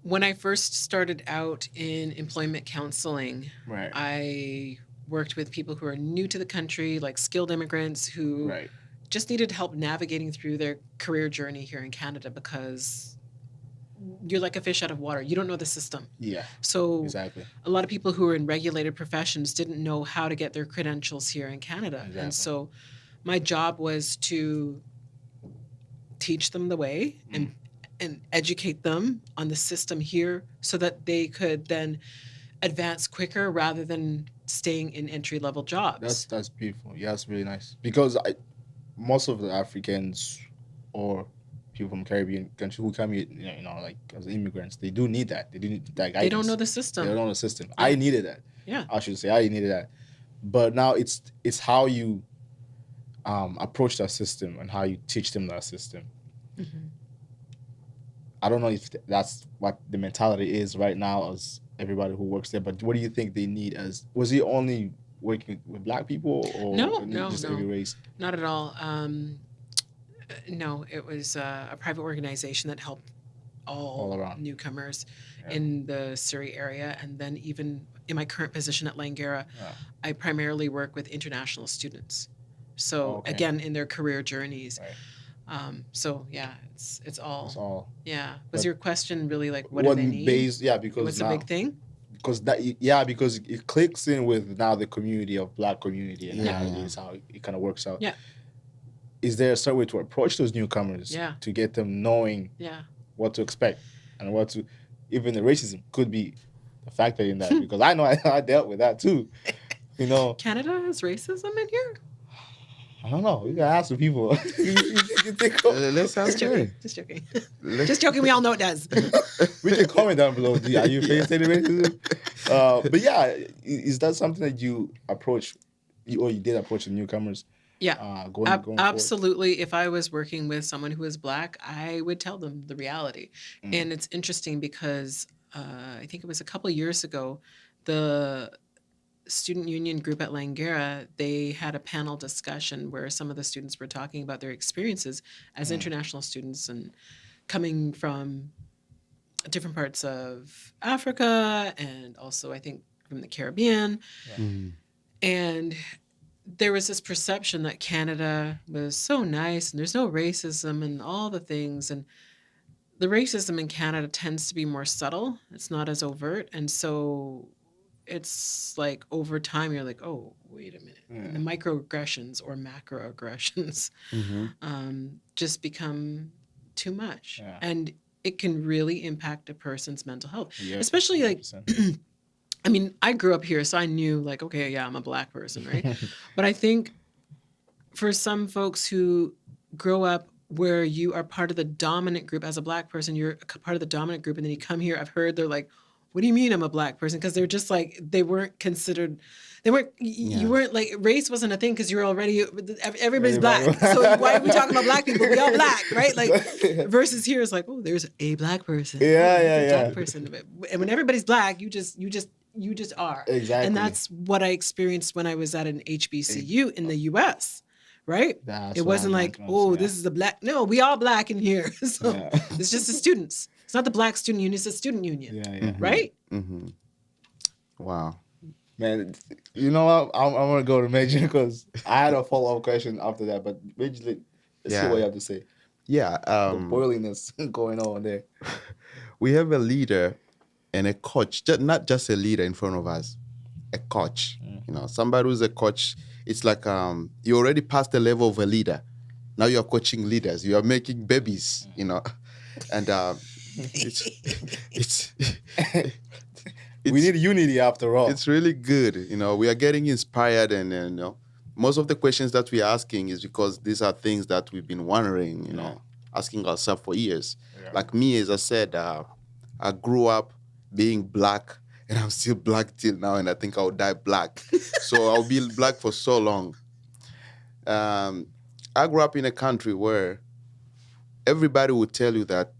[SPEAKER 1] when I first started out in employment counseling,
[SPEAKER 2] Right.
[SPEAKER 1] I worked with people who are new to the country, like skilled immigrants who just needed help navigating through their career journey here in Canada because you're like a fish out of water. You don't know the system.
[SPEAKER 2] Yeah.
[SPEAKER 1] So
[SPEAKER 2] Exactly.
[SPEAKER 1] a lot of people who are in regulated professions didn't know how to get their credentials here in Canada.
[SPEAKER 2] Exactly.
[SPEAKER 1] And so my job was to teach them the way and educate them on the system here so that they could then advance quicker rather than staying in entry-level jobs.
[SPEAKER 2] That's beautiful. Yeah, that's really nice. Because most of the Africans or people from Caribbean countries who come here, like as immigrants, they do need that. They do need that guidance.
[SPEAKER 1] They don't know the system.
[SPEAKER 2] They don't know the system. Yeah. I needed that.
[SPEAKER 1] Yeah.
[SPEAKER 2] I should say I needed that. But now it's how you approach that system and how you teach them that system.
[SPEAKER 1] Mm-hmm.
[SPEAKER 2] I don't know if that's what the mentality is right now as everybody who works there, but what do you think they need was he only working with Black people or just every race?
[SPEAKER 1] Not at all. No, it was a private organization that helped all
[SPEAKER 2] around
[SPEAKER 1] newcomers in the Surrey area. And then even in my current position at Langara, I primarily work with international students. So again, in their career journeys.
[SPEAKER 2] Right.
[SPEAKER 1] So yeah, it's all.
[SPEAKER 2] It's all.
[SPEAKER 1] Yeah. Was your question really like what do they need?
[SPEAKER 2] Because
[SPEAKER 1] what's the big thing?
[SPEAKER 2] Because because it clicks in with now the community of Black community and how it is, how it kind of works out.
[SPEAKER 1] Yeah.
[SPEAKER 2] Is there a certain way to approach those newcomers to get them knowing what to expect and what to, even the racism could be a factor in that because I know I dealt with that too.
[SPEAKER 1] Canada has racism in here?
[SPEAKER 2] I don't know. You gotta ask the people.
[SPEAKER 3] Let's ask Jerry.
[SPEAKER 1] Just joking. Just joking. We all know it does.
[SPEAKER 2] We can comment down below. Are you facing any racism? But yeah, is that something that you approach, or you did approach the newcomers?
[SPEAKER 1] Yeah,
[SPEAKER 2] going
[SPEAKER 1] absolutely. If I was working with someone who is Black, I would tell them the reality. And it's interesting because I think it was a couple of years ago, the student union group at Langara, they had a panel discussion where some of the students were talking about their experiences as international students and coming from different parts of Africa and also, I think, from the Caribbean.
[SPEAKER 3] Mhm.
[SPEAKER 1] And there was this perception that Canada was so nice and there's no racism and all the things. And the racism in Canada tends to be more subtle, it's not as overt. And so it's like over time, you're like, oh, wait a minute. And the microaggressions or macroaggressions
[SPEAKER 3] Mhm.
[SPEAKER 1] just become too much.
[SPEAKER 2] Yeah.
[SPEAKER 1] And it can really impact a person's mental health,
[SPEAKER 2] Yeah,
[SPEAKER 1] especially like
[SPEAKER 2] 100%.
[SPEAKER 1] I mean, I grew up here, so I knew like, okay, yeah, I'm a Black person, right? But I think for some folks who grow up where you are part of the dominant group as a Black person, you're part of the dominant group, and then you come here, I've heard they're like, what do you mean I'm a Black person? Because they're just like, they weren't considered, they weren't,
[SPEAKER 3] Yeah.
[SPEAKER 1] you weren't like, race wasn't a thing because you're already, everybody's
[SPEAKER 2] Everybody-
[SPEAKER 1] Black. So why are we talking about Black people? We all Black, right? Like, versus here is like, oh, there's a Black person.
[SPEAKER 2] Yeah,
[SPEAKER 1] Oh,
[SPEAKER 2] yeah,
[SPEAKER 1] there's a
[SPEAKER 2] yeah.
[SPEAKER 1] Black person. And when everybody's Black, you just are.
[SPEAKER 2] Exactly.
[SPEAKER 1] And that's what I experienced when I was at an HBCU in the US, right?
[SPEAKER 2] That's
[SPEAKER 1] It
[SPEAKER 2] what
[SPEAKER 1] wasn't
[SPEAKER 2] I'm
[SPEAKER 1] like,
[SPEAKER 2] gonna
[SPEAKER 1] oh,
[SPEAKER 2] say.
[SPEAKER 1] this is the Black. No, we all Black in here. So
[SPEAKER 2] Yeah.
[SPEAKER 1] it's just the students. It's not the Black student union, it's the student union,
[SPEAKER 2] Yeah, yeah.
[SPEAKER 1] right?
[SPEAKER 3] Mhm. Wow.
[SPEAKER 2] Man, you know what? I'm gonna go to Major because I had a follow-up question after that. But Major, let's
[SPEAKER 3] Yeah.
[SPEAKER 2] see what you have to say.
[SPEAKER 3] Yeah.
[SPEAKER 2] The boilingness going on there.
[SPEAKER 3] We have a leader and a coach, not just a leader in front of us, a coach. You know, somebody who's a coach. It's like you already passed the level of a leader. Now you're coaching leaders. You are making babies. You know, and it's
[SPEAKER 2] We need unity after all.
[SPEAKER 3] it's really good. You know, we are getting inspired, and you know, most of the questions that we're asking is because these are things that we've been wondering. You know, asking ourselves for years.
[SPEAKER 2] Yeah.
[SPEAKER 3] Like me, as I said, I grew up being Black, and I'm still Black till now, and I think I'll die Black. So I'll be Black for so long. I grew up in a country where everybody would tell you that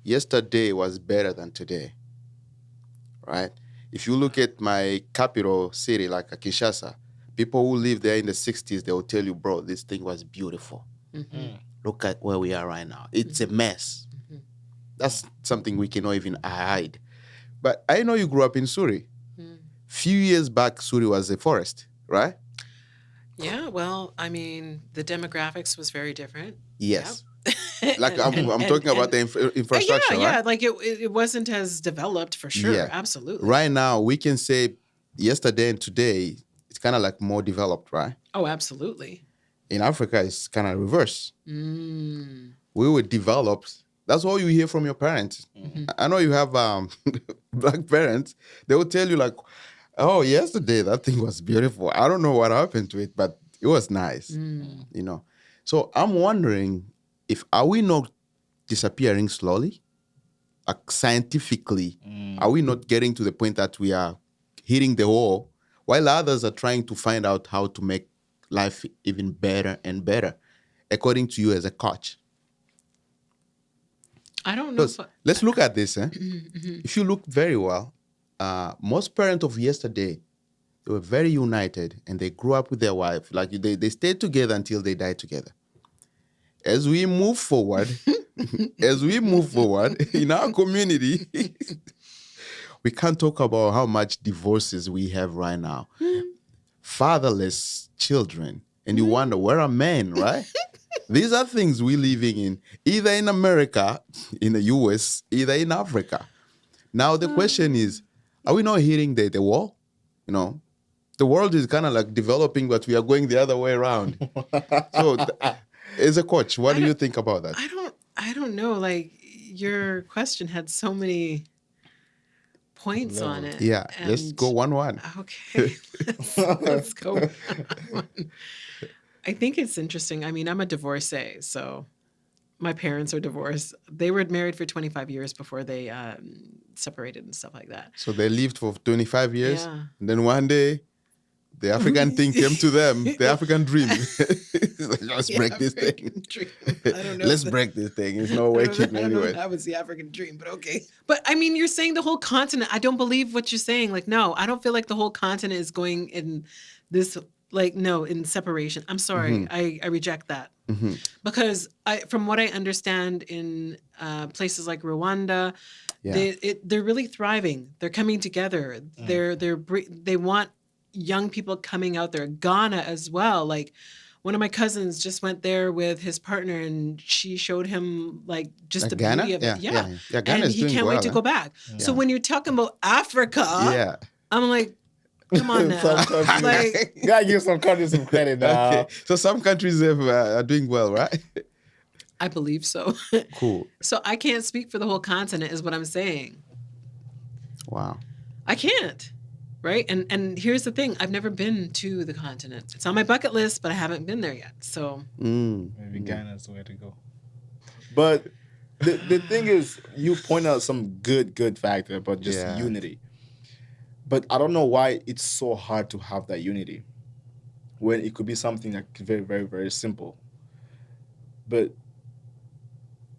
[SPEAKER 3] yesterday was better than today, right? If you look at my capital city, like Kinshasa, people who live there in the 60s, they will tell you, bro, this thing was beautiful. Look at where we are right now. It's a mess. That's something we cannot even hide. But I know you grew up in Suri. Few years back, Suri was a forest, right?
[SPEAKER 1] Yeah, well, I mean, the demographics was very different.
[SPEAKER 3] Yes.
[SPEAKER 1] Yep.
[SPEAKER 3] Like I'm talking about the infrastructure,
[SPEAKER 1] yeah,
[SPEAKER 3] right?
[SPEAKER 1] like it wasn't as developed for sure.
[SPEAKER 3] Yeah.
[SPEAKER 1] Absolutely.
[SPEAKER 3] Right now, we can say yesterday and today, it's kind of like more developed, right?
[SPEAKER 1] Oh, absolutely.
[SPEAKER 3] In Africa, it's kind of reverse.
[SPEAKER 1] Mm.
[SPEAKER 3] We were developed. That's all you hear from your parents. I know you have Black parents. They will tell you like, oh, yesterday that thing was beautiful. I don't know what happened to it, but it was nice. You know. So I'm wondering if are we not disappearing slowly? Like scientifically, are we not getting to the point that we are hitting the wall while others are trying to find out how to make life even better and better, according to you as a coach?
[SPEAKER 1] I don't know.
[SPEAKER 3] Because let's look at this. If you look very well, most parents of yesterday, they were very united and they grew up with their wife. Like they stayed together until they died together. As we move forward, in our community, we can't talk about how much divorces we have right now. Fatherless children. And you wonder, where are men, right? These are things we're living in, either in America, in the US, either in Africa. Now the question is, are we not hitting the wall? You know, the world is kind of like developing, but we are going the other way around. So as a coach, what do you think about that?
[SPEAKER 1] I don't know. Like your question had so many points on it.
[SPEAKER 3] Yeah, let's
[SPEAKER 1] and-
[SPEAKER 3] go 1-1.
[SPEAKER 1] Okay, let's go. I think it's interesting. I mean, I'm a divorcee, so my parents are divorced. They were married for 25 years before they separated and stuff like that.
[SPEAKER 3] So they lived for 25 years,
[SPEAKER 1] Yeah.
[SPEAKER 3] and then one day, the African thing came to them, the African dream. Let's break this thing.
[SPEAKER 1] African dream. I don't know.
[SPEAKER 3] Let's break this thing. It's no
[SPEAKER 1] I
[SPEAKER 3] waking
[SPEAKER 1] don't know
[SPEAKER 3] anyway.
[SPEAKER 1] if that was the African dream, but okay. But I mean, you're saying the whole continent. I don't believe what you're saying. Like, no, I don't feel like the whole continent is going in this, like, no, in separation. I'm sorry. I reject that. Because from what I understand in places like Rwanda, they're really thriving. They're coming together. They want young people coming out there. Ghana as well. Like, one of my cousins just went there with his partner, and she showed him like just the
[SPEAKER 3] Ghana?
[SPEAKER 1] beauty of it. Yeah,
[SPEAKER 3] Ghana
[SPEAKER 1] and
[SPEAKER 3] is
[SPEAKER 1] he
[SPEAKER 3] doing
[SPEAKER 1] can't wait
[SPEAKER 3] well,
[SPEAKER 1] to go back. So when you're talking about Africa, I'm like, come on now.
[SPEAKER 2] Some countries,
[SPEAKER 1] Like,
[SPEAKER 2] you gotta give some countries some credit now.
[SPEAKER 3] Okay. So some countries are doing well, right?
[SPEAKER 1] I believe so.
[SPEAKER 3] Cool.
[SPEAKER 1] So I can't speak for the whole continent, is what I'm saying.
[SPEAKER 3] Wow.
[SPEAKER 1] I can't. Right. And here's the thing. I've never been to the continent. It's on my bucket list, but I haven't been there yet. So
[SPEAKER 2] maybe Ghana's the way to go. But the thing is, you point out some good factor about just unity. But I don't know why it's so hard to have that unity when it could be something like very, very, very simple. But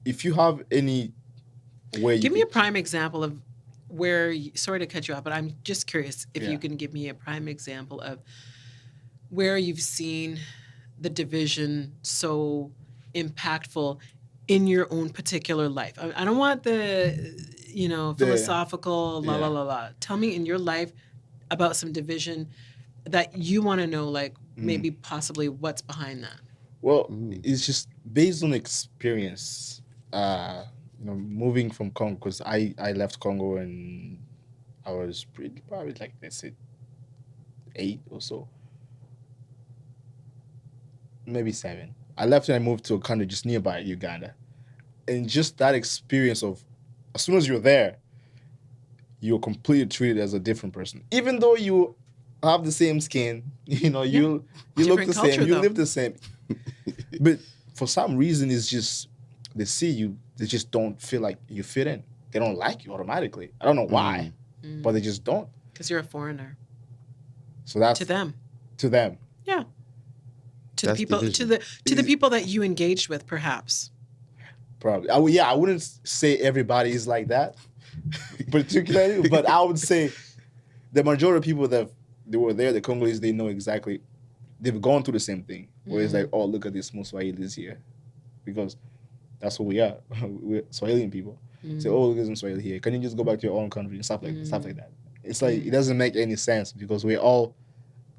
[SPEAKER 2] if you have any way,
[SPEAKER 1] give me a prime example of where, sorry to cut you off, but I'm just curious if you can give me a prime example of where you've seen the division so impactful in your own particular life. I don't want the, philosophical, la, la, la, la. Tell me in your life about some division that you want to know, like maybe possibly what's behind that.
[SPEAKER 2] Well, it's just based on experience. Moving from Congo, because I left Congo and I was probably like, let's say 8 or so, maybe 7. I left and I moved to a country just nearby, Uganda, and just that experience of, as soon as you're there, you're completely treated as a different person, even though you have the same skin, you look the same, you live the same, but for some reason it's just they see you. They just don't feel like you fit in. They don't like you automatically. I don't know why, but they just don't.
[SPEAKER 1] Because you're a foreigner.
[SPEAKER 2] So that's
[SPEAKER 1] to them.
[SPEAKER 2] To them.
[SPEAKER 1] Yeah. To
[SPEAKER 3] that's
[SPEAKER 1] the people.
[SPEAKER 3] division.
[SPEAKER 1] To the people that you engaged with, perhaps.
[SPEAKER 2] Probably. I wouldn't say everybody is like that, particularly, but I would say the majority of people that they were there, the Congolese, they know exactly. They've gone through the same thing. Where it's like, oh, look at this Swahili's here, because that's who we are. We're Swahilian people. Say, oh, look at some Swahili here. Can you just go back to your own country and stuff like that? It's like it doesn't make any sense because we're all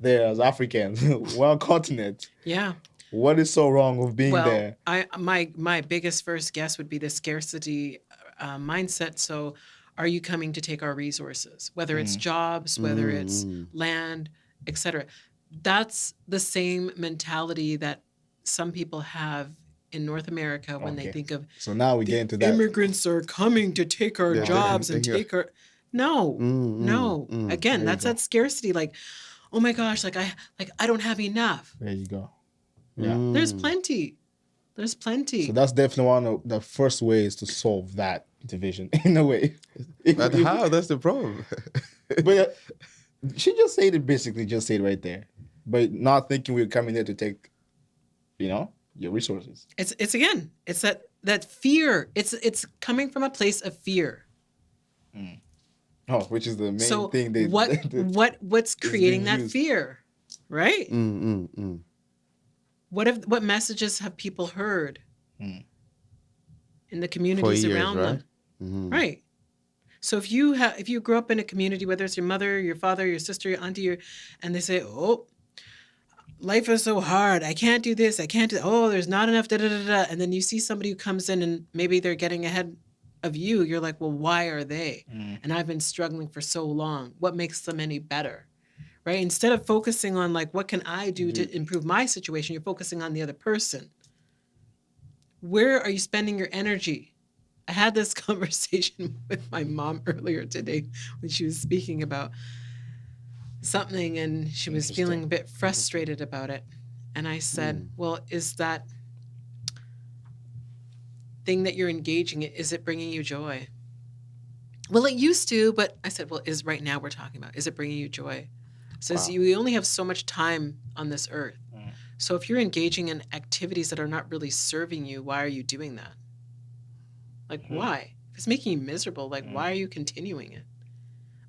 [SPEAKER 2] there as Africans, one continent.
[SPEAKER 1] Yeah.
[SPEAKER 2] What is so wrong with being there?
[SPEAKER 1] My biggest first guess would be the scarcity mindset. So, are you coming to take our resources? Whether it's jobs, whether it's land, etc. That's the same mentality that some people have in North America when they think of.
[SPEAKER 2] So now we get into that.
[SPEAKER 1] Immigrants are coming to take our jobs and take our. No. Again, that's that scarcity. Like, oh my gosh, like I don't have enough.
[SPEAKER 2] There you go. Yeah.
[SPEAKER 1] There's plenty. So
[SPEAKER 2] that's definitely one of the first ways to solve that division in a way.
[SPEAKER 3] But how? That's the problem.
[SPEAKER 2] But she just said it, basically just said right there. But not thinking we're coming there to take, your resources.
[SPEAKER 1] It's again, it's that fear. It's coming from a place of fear.
[SPEAKER 2] Oh, which is the main thing.
[SPEAKER 1] What's creating that fear, right? What messages have people heard in the communities around them? Right. So if you grew up in a community, whether it's your mother, your father, your sister, your auntie, and they say, "Oh, life is so hard. I can't do this. I can't do. Oh, there's not enough." Da da da da. And then you see somebody who comes in and maybe they're getting ahead of you. You're like, "Well, why are they?" And I've been struggling for so long. What makes them any better? Right? Instead of focusing on like, what can I do to improve my situation? You're focusing on the other person. Where are you spending your energy? I had this conversation with my mom earlier today when she was speaking about something and she was feeling a bit frustrated about it. And I said, well, is that thing that you're engaging in, is it bringing you joy? Well, it used to, but I said, well, is right now we're talking about, is it bringing you joy? Says you only have so much time on this earth. So if you're engaging in activities that are not really serving you, why are you doing that? Like, why? If it's making you miserable, like, why are you continuing it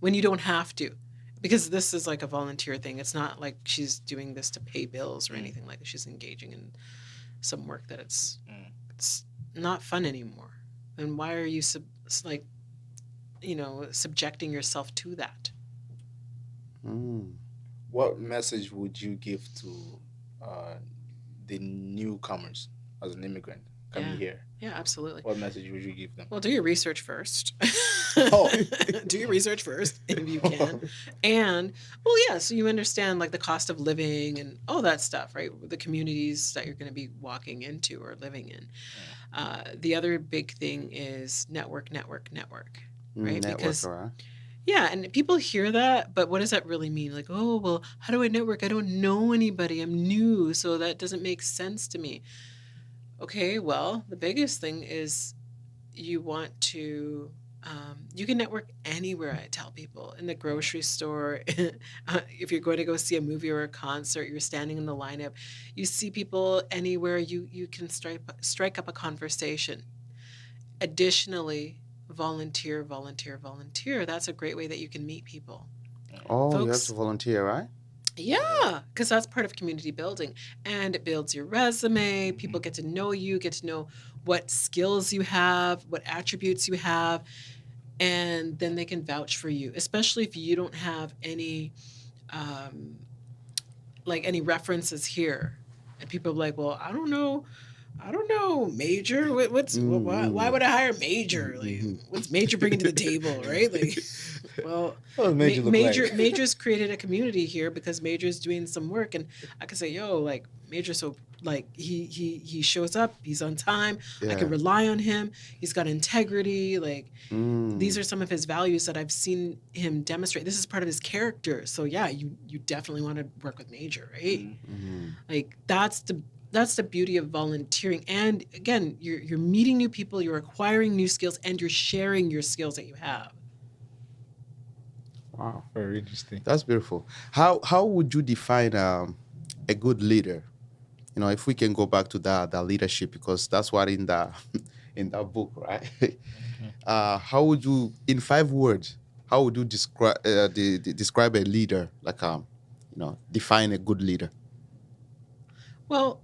[SPEAKER 1] when you don't have to? Because this is like a volunteer thing. It's not like she's doing this to pay bills or anything like that. She's engaging in some work that it's not fun anymore. Then why are you subjecting yourself to that?
[SPEAKER 2] What message would you give to the newcomers as an immigrant coming here?
[SPEAKER 1] Yeah, absolutely.
[SPEAKER 2] What message would you give them?
[SPEAKER 1] Well, do your research first.
[SPEAKER 2] Oh.
[SPEAKER 1] Do your research first if you can. And, well, yeah, so you understand like the cost of living and all that stuff, right? The communities that you're going to be walking into or living in. The other big thing is network, right? Because, yeah, and people hear that, but what does that really mean? Like, oh, well, how do I network? I don't know anybody. I'm new, so that doesn't make sense to me. Okay, well, the biggest thing is you want to, you can network anywhere, I tell people, in the grocery store. If you're going to go see a movie or a concert, you're standing in the lineup, you see people anywhere, you can strike up a conversation. Additionally, volunteer. That's a great way that you can meet people.
[SPEAKER 3] Oh, you have to volunteer, right?
[SPEAKER 1] Yeah, because that's part of community building, and it builds your resume. People get to know you, get to know what skills you have, what attributes you have, and then they can vouch for you, especially if you don't have any any references here. And people are like, well, I don't know, Major. Why would I hire Major? Like, what's Major bringing to the table, right? Like, well, Major's created a community here because Major's doing some work, and I can say, yo, like Major, so like he shows up, he's on time. Yeah. I can rely on him. He's got integrity. Like these are some of his values that I've seen him demonstrate. This is part of his character. So yeah, you definitely want to work with Major, right? Like that's the beauty of volunteering. And again, you're meeting new people, you're acquiring new skills, and you're sharing your skills that you have.
[SPEAKER 2] Wow, very interesting.
[SPEAKER 3] That's beautiful. How would you define a good leader? You know, if we can go back to that leadership, because that's what in that book, right? How would you, in 5 words, how would you describe describe a leader? Like define a good leader.
[SPEAKER 1] Well,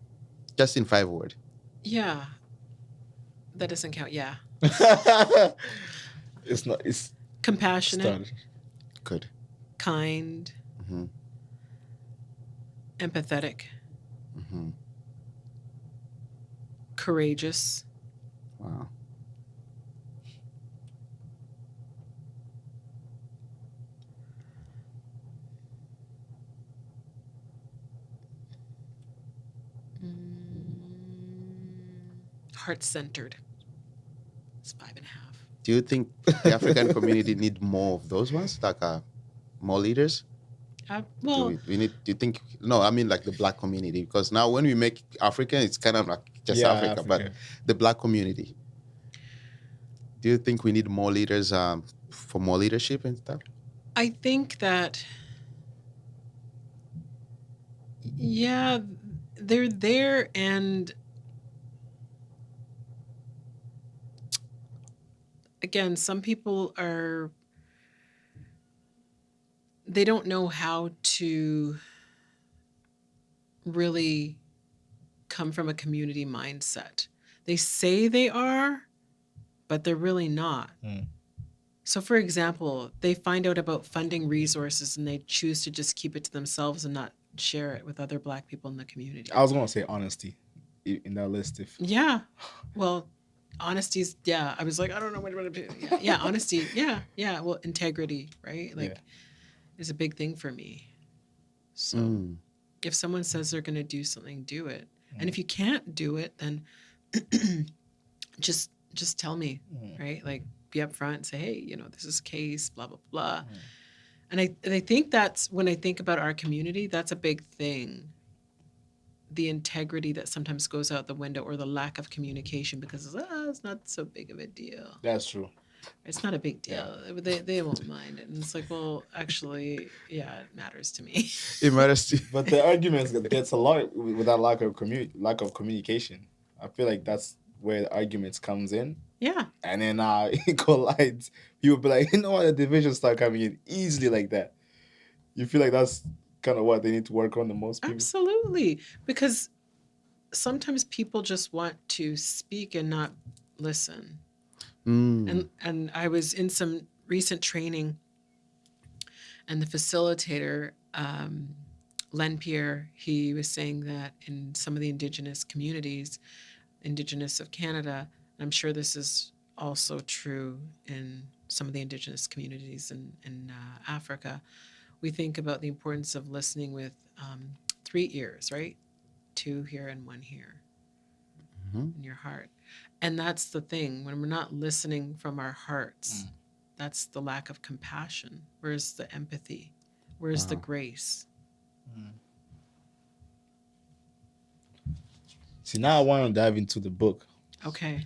[SPEAKER 3] just in 5 words.
[SPEAKER 1] Yeah, that doesn't count. Yeah.
[SPEAKER 2] It's not. It's
[SPEAKER 1] compassionate.
[SPEAKER 3] Good.
[SPEAKER 1] Kind. Empathetic. Courageous.
[SPEAKER 3] Wow.
[SPEAKER 1] Heart-centered. It's 5.5.
[SPEAKER 3] Do you think the African community need more of those ones, like more leaders?
[SPEAKER 1] Well,
[SPEAKER 3] do you think? No, I mean like the Black community, because now when we make African, it's kind of like just Africa, but the Black community. Do you think we need more leaders for more leadership and stuff?
[SPEAKER 1] I think that, yeah, they're there, and again, some people they don't know how to really come from a community mindset. They say they are, but they're really not. So, for example, they find out about funding resources and they choose to just keep it to themselves and not share it with other Black people in the community.
[SPEAKER 2] I was going to say honesty in that list.
[SPEAKER 1] Yeah. Well, honesty's, yeah. I was like, I don't know what to do. Yeah, honesty. Yeah. Well, integrity, right? Like, is a big thing for me. So if someone says they're going to do something, do it. And if you can't do it, then just tell me, right? Like, be upfront and say, hey, this is a case, blah, blah, blah. And I think that's, when I think about our community, that's a big thing. The integrity that sometimes goes out the window, or the lack of communication, because it's not so big of a deal.
[SPEAKER 2] That's true.
[SPEAKER 1] It's not a big deal. They won't mind it. And it's like, well, actually, yeah, it matters to me.
[SPEAKER 3] It matters to
[SPEAKER 2] But the arguments gets a lot with that lack of communication. I feel like that's where the arguments comes in.
[SPEAKER 1] Yeah.
[SPEAKER 2] And then it collides. You would be like, you know what, the divisions start coming in easily like that. You feel like that's kind of what they need to work on the most people.
[SPEAKER 1] Absolutely. Because sometimes people just want to speak and not listen. And I was in some recent training, and the facilitator, Len Pierre, he was saying that in some of the Indigenous communities, Indigenous of Canada, and I'm sure this is also true in some of the Indigenous communities in Africa, we think about the importance of listening with 3 ears, right? 2 here and 1 here in your heart. And that's the thing. When we're not listening from our hearts, that's the lack of compassion. Where's the empathy? Where's the grace?
[SPEAKER 2] See, now I want to dive into the book
[SPEAKER 1] Okay.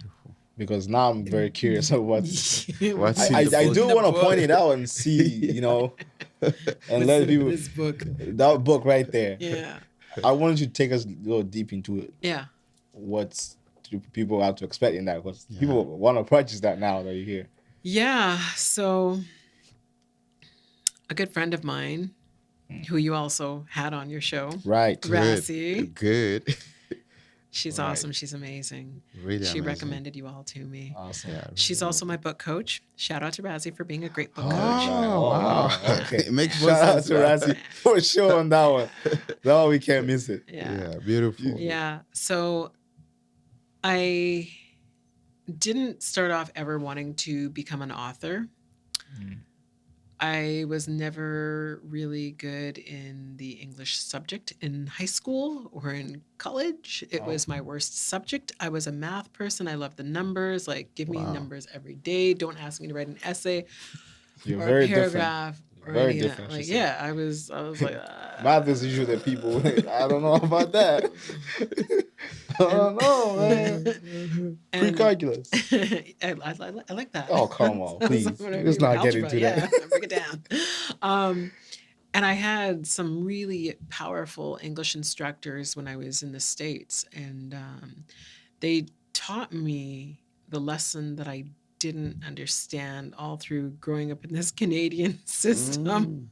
[SPEAKER 2] because now I'm very curious of what's.
[SPEAKER 3] What's in
[SPEAKER 2] I
[SPEAKER 3] the book?
[SPEAKER 2] do
[SPEAKER 1] The
[SPEAKER 2] want to
[SPEAKER 1] book.
[SPEAKER 2] point it out and see, and let people.
[SPEAKER 1] This book.
[SPEAKER 2] That book right there.
[SPEAKER 1] Yeah.
[SPEAKER 2] I wanted you to take us a little deep into it.
[SPEAKER 1] Yeah.
[SPEAKER 2] What do people have to expect in that? Because people want to purchase that now that you're here.
[SPEAKER 1] Yeah. So a good friend of mine, who you also had on your show,
[SPEAKER 2] Right.
[SPEAKER 1] Rassi.
[SPEAKER 3] Good.
[SPEAKER 1] She's
[SPEAKER 2] Right.
[SPEAKER 1] awesome. She's amazing.
[SPEAKER 3] Really
[SPEAKER 1] She
[SPEAKER 3] amazing.
[SPEAKER 1] recommended you all to me.
[SPEAKER 2] Awesome.
[SPEAKER 3] Yeah,
[SPEAKER 1] She's also my book coach. Shout out to Razzie for being a great book coach.
[SPEAKER 3] Oh, wow.
[SPEAKER 2] Okay.
[SPEAKER 3] It makes more
[SPEAKER 2] Shout out
[SPEAKER 3] sense
[SPEAKER 2] to
[SPEAKER 3] now.
[SPEAKER 2] Razzie for sure on that one. That one we can't miss it.
[SPEAKER 3] Yeah, beautiful.
[SPEAKER 1] Yeah. So I didn't start off ever wanting to become an author. I was never really good in the English subject in high school or in college. It was my worst subject. I was a math person. I loved the numbers. Like, give me numbers every day. Don't ask me to write an essay
[SPEAKER 2] You're
[SPEAKER 1] or
[SPEAKER 2] very
[SPEAKER 1] a paragraph or
[SPEAKER 2] Very
[SPEAKER 1] any of that.
[SPEAKER 2] different,
[SPEAKER 1] Like,
[SPEAKER 2] she said.
[SPEAKER 1] yeah, I was like,
[SPEAKER 2] Math is usually the people. I don't know about that. I don't know, man. Pre-calculus.
[SPEAKER 1] I like that.
[SPEAKER 2] Oh, come on, please.
[SPEAKER 1] Whatever
[SPEAKER 2] Let's
[SPEAKER 1] you-
[SPEAKER 2] not get
[SPEAKER 1] algebra,
[SPEAKER 2] into that.
[SPEAKER 1] Yeah, break it down. And I had some really powerful English instructors when I was in the States, and they taught me the lesson that I didn't understand all through growing up in this Canadian system,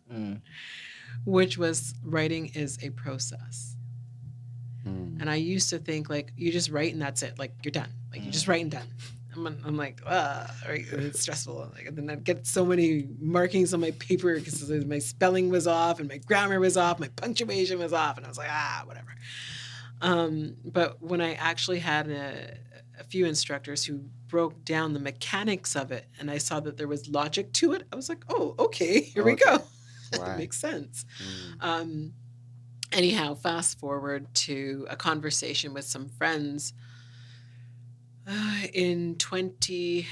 [SPEAKER 1] which was writing is a process. And I used to think, like, you just write and that's it. Like, you're done. Like, you just write and done. I'm like, right, it's stressful. Like, and then I'd get so many markings on my paper because my spelling was off and my grammar was off, my punctuation was off, and I was like, whatever. But when I actually had a few instructors who broke down the mechanics of it, and I saw that there was logic to it, I was like, oh, okay, here we go. It makes sense. Anyhow, fast forward to a conversation with some friends in 2020.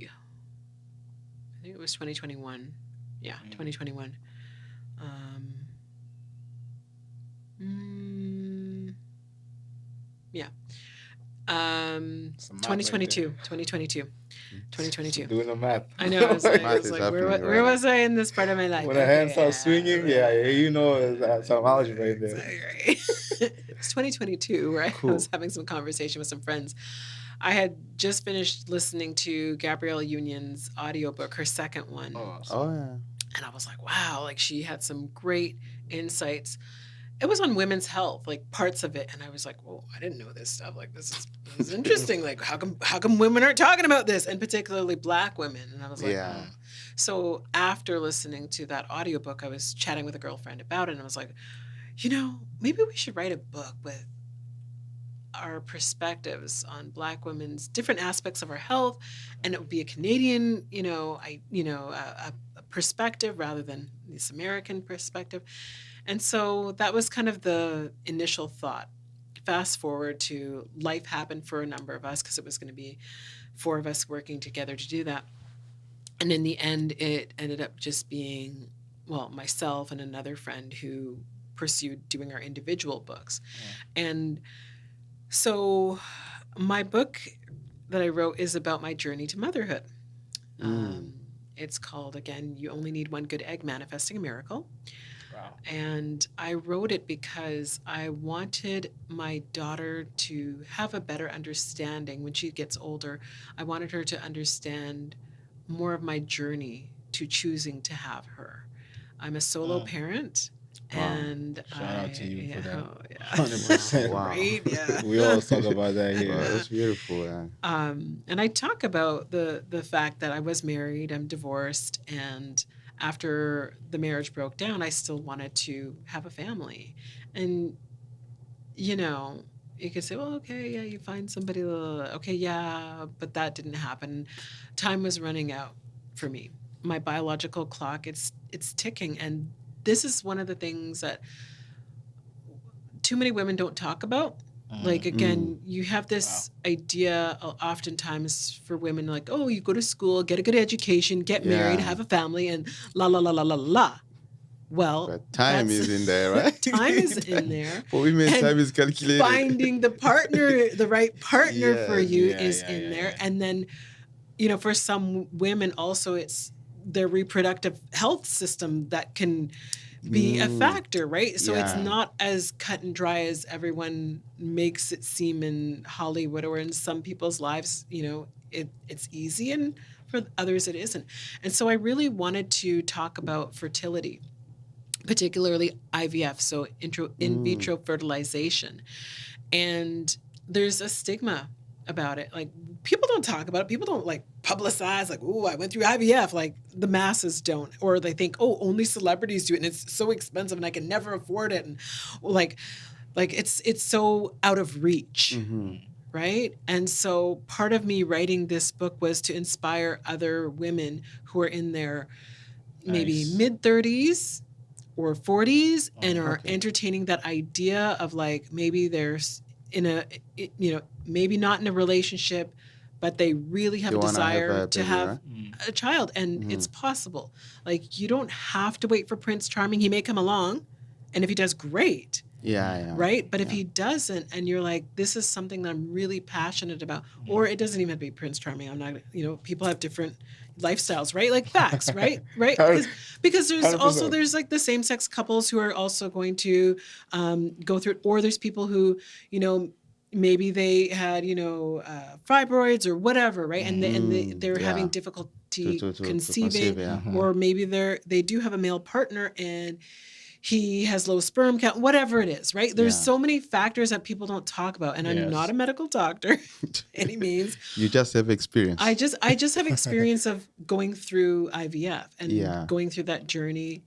[SPEAKER 1] I think it was 2021. Yeah, 2021. Yeah. 2022. 2022.
[SPEAKER 2] Doing the math.
[SPEAKER 1] I know. I was like,
[SPEAKER 3] Math is happening
[SPEAKER 1] where
[SPEAKER 3] right
[SPEAKER 1] was I in this part of my life?
[SPEAKER 2] When the hands start swinging, you know that's some algebra right there.
[SPEAKER 1] Right. It's 2022, right?
[SPEAKER 3] Cool.
[SPEAKER 1] I was having some conversation with some friends. I had just finished listening to Gabrielle Union's audiobook, her second one.
[SPEAKER 3] Oh, yeah.
[SPEAKER 1] And I was like, wow, like she had some great insights. It was on women's health, like parts of it. And I was like, whoa, I didn't know this stuff. Like, this is interesting. Like, how come women aren't talking about this? And particularly Black women. And I was like,
[SPEAKER 3] Yeah.
[SPEAKER 1] So after listening to that audiobook, I was chatting with a girlfriend about it. And I was like, maybe we should write a book with our perspectives on Black women's different aspects of our health. And it would be a Canadian, a perspective rather than this American perspective. And so that was kind of the initial thought. Fast forward to life happened for a number of us because it was going to be 4 of us working together to do that. And in the end, it ended up just being, myself and another friend who pursued doing our individual books. Yeah. And so my book that I wrote is about my journey to motherhood.
[SPEAKER 3] Mm.
[SPEAKER 1] It's called, again, You Only Need One Good Egg, Manifesting a Miracle.
[SPEAKER 2] Wow.
[SPEAKER 1] And I wrote it because I wanted my daughter to have a better understanding when she gets older. I wanted her to understand more of my journey to choosing to have her. I'm a solo parent.
[SPEAKER 3] Wow.
[SPEAKER 1] And
[SPEAKER 2] Shout out to you for that.
[SPEAKER 1] oh, yeah.
[SPEAKER 2] 100%.
[SPEAKER 3] Wow.
[SPEAKER 1] Right? Yeah.
[SPEAKER 2] We always talk about that
[SPEAKER 3] Wow,
[SPEAKER 2] here.
[SPEAKER 3] that's beautiful. Yeah.
[SPEAKER 1] And I talk about the fact that I was married, I'm divorced, and after the marriage broke down, I still wanted to have a family. And you know, you could say, well, okay, yeah, you find somebody, okay, yeah, but that didn't happen. Time was running out for me. My biological clock, it's ticking, and this is one of the things that too many women don't talk about. Like, again, you have this idea oftentimes for women, like, oh, you go to school, get a good education, get married,
[SPEAKER 3] Yeah.
[SPEAKER 1] have a family, and la la la la la la. Well,
[SPEAKER 3] But time
[SPEAKER 1] that's-
[SPEAKER 3] is in there, right?
[SPEAKER 1] time is in there.
[SPEAKER 3] For women,
[SPEAKER 1] And
[SPEAKER 3] time is calculated.
[SPEAKER 1] Finding the partner, the right partner for
[SPEAKER 3] Yes.
[SPEAKER 1] you
[SPEAKER 2] Yeah,
[SPEAKER 1] is
[SPEAKER 2] yeah,
[SPEAKER 1] in
[SPEAKER 2] yeah,
[SPEAKER 1] there.
[SPEAKER 2] yeah.
[SPEAKER 1] And then, for some women also, it's their reproductive health system that can be a factor, right? So it's
[SPEAKER 3] Yeah.
[SPEAKER 1] not as cut and dry as everyone makes it seem in Hollywood or in some people's lives. It's easy, and for others it isn't. And so I really wanted to talk about fertility, particularly IVF, so in vitro fertilization. And there's a stigma about it. Like, people don't talk about it. People don't like publicize, like, oh, I went through IVF. Like, the masses don't. Or they think, oh, only celebrities do it and it's so expensive and I can never afford it. And like it's so out of reach. Right? And so part of me writing this book was to inspire other women who are in their maybe
[SPEAKER 2] Nice.
[SPEAKER 1] mid 30s or 40s and are
[SPEAKER 3] Okay.
[SPEAKER 1] entertaining that idea of, like, maybe there's maybe not in a relationship, but they really have
[SPEAKER 3] They
[SPEAKER 1] a
[SPEAKER 3] wanna have
[SPEAKER 1] desire
[SPEAKER 3] a
[SPEAKER 1] to
[SPEAKER 3] baby,
[SPEAKER 1] have
[SPEAKER 3] right?
[SPEAKER 1] a child, and it's possible. Like, you don't have to wait for Prince Charming. He may come along, and if he does, great.
[SPEAKER 3] Yeah.
[SPEAKER 1] Right? But if he doesn't, and you're like, this is something that I'm really passionate about, or it doesn't even have to be Prince Charming. I'm not, people have different lifestyles, right? Like, facts, right? Right? Because there's
[SPEAKER 2] 100%.
[SPEAKER 1] there's like the same sex couples who are also going to go through it, or there's people who, maybe they had, fibroids or whatever, right? And they're having
[SPEAKER 3] Yeah.
[SPEAKER 1] difficulty
[SPEAKER 3] To
[SPEAKER 1] conceiving,
[SPEAKER 3] conceive, yeah.
[SPEAKER 1] or maybe they do have a male partner and he has low sperm count, whatever it is, right? There's
[SPEAKER 3] Yeah.
[SPEAKER 1] so many factors that people don't talk about. And I'm
[SPEAKER 2] Yes.
[SPEAKER 1] not a medical doctor any means.
[SPEAKER 3] You just have experience.
[SPEAKER 1] I just have experience of going through IVF and
[SPEAKER 3] Yeah.
[SPEAKER 1] going through that journey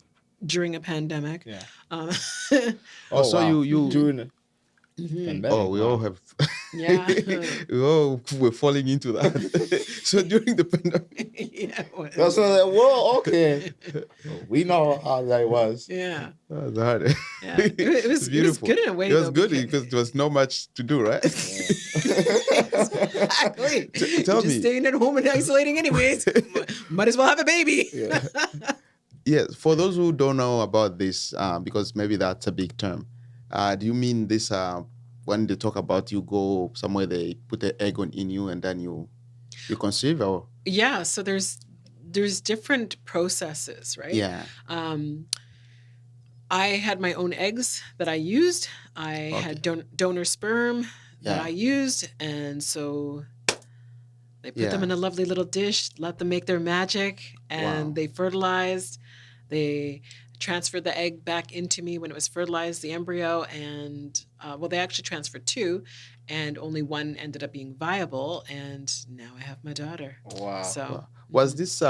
[SPEAKER 1] during a pandemic.
[SPEAKER 2] Yeah.
[SPEAKER 1] Um,
[SPEAKER 2] Oh,
[SPEAKER 3] so
[SPEAKER 2] wow.
[SPEAKER 3] you
[SPEAKER 2] During the pandemic.
[SPEAKER 3] Oh, we all have.
[SPEAKER 1] Yeah.
[SPEAKER 3] we all were falling into that. So during the pandemic.
[SPEAKER 1] yeah.
[SPEAKER 2] That's well, okay. We know how that was.
[SPEAKER 1] Yeah.
[SPEAKER 3] That was hard.
[SPEAKER 1] Yeah. It was
[SPEAKER 3] beautiful.
[SPEAKER 1] good in a way.
[SPEAKER 3] It was
[SPEAKER 1] though,
[SPEAKER 3] good because there was not much to do, right?
[SPEAKER 1] Exactly.
[SPEAKER 3] Tell
[SPEAKER 1] You're just
[SPEAKER 3] me.
[SPEAKER 1] staying at home and isolating anyways. Might as well have a baby.
[SPEAKER 2] Yeah.
[SPEAKER 3] Yes, for those who don't know about this, because maybe that's a big term, do you mean this when they talk about you go somewhere, they put an egg in you and then you conceive, or?
[SPEAKER 1] Yeah, so there's different processes, right?
[SPEAKER 3] Yeah.
[SPEAKER 1] I had my own eggs that I used. I had donor sperm that
[SPEAKER 3] Yeah.
[SPEAKER 1] I used, and so they put them
[SPEAKER 3] Yeah.
[SPEAKER 1] in a lovely little dish, let them make their magic, and
[SPEAKER 3] Wow.
[SPEAKER 1] they fertilized. They transferred the egg back into me when it was fertilized, the embryo, and they actually transferred two, and only one ended up being viable, and now I have my daughter.
[SPEAKER 2] Wow.
[SPEAKER 1] So
[SPEAKER 3] Was this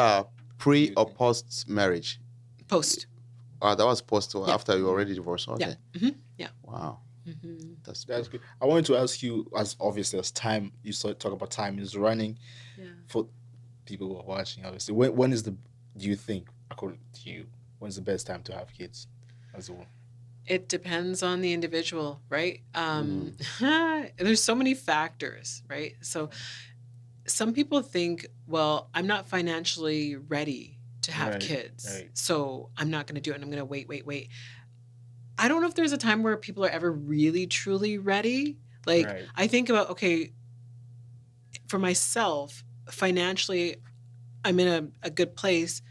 [SPEAKER 3] pre or post marriage?
[SPEAKER 1] post.
[SPEAKER 3] That was post or after you already divorced. Okay.
[SPEAKER 1] Yeah. Mm-hmm. Yeah.
[SPEAKER 3] Wow.
[SPEAKER 1] Mm-hmm.
[SPEAKER 3] That's
[SPEAKER 2] Good. I wanted to ask you, as obviously as time, you talk about time is running.
[SPEAKER 1] Yeah.
[SPEAKER 2] For people who are watching, obviously, when is do you think, according to you, when's the best time to have kids as a woman?
[SPEAKER 1] It depends on the individual, right? There's so many factors, right? So some people think, well, I'm not financially ready to have
[SPEAKER 2] Right,
[SPEAKER 1] kids,
[SPEAKER 2] right.
[SPEAKER 1] so I'm not going to do it, and I'm going to wait. I don't know if there's a time where people are ever really, truly ready. Like,
[SPEAKER 2] Right.
[SPEAKER 1] I think about, okay, for myself, financially, I'm in a good place,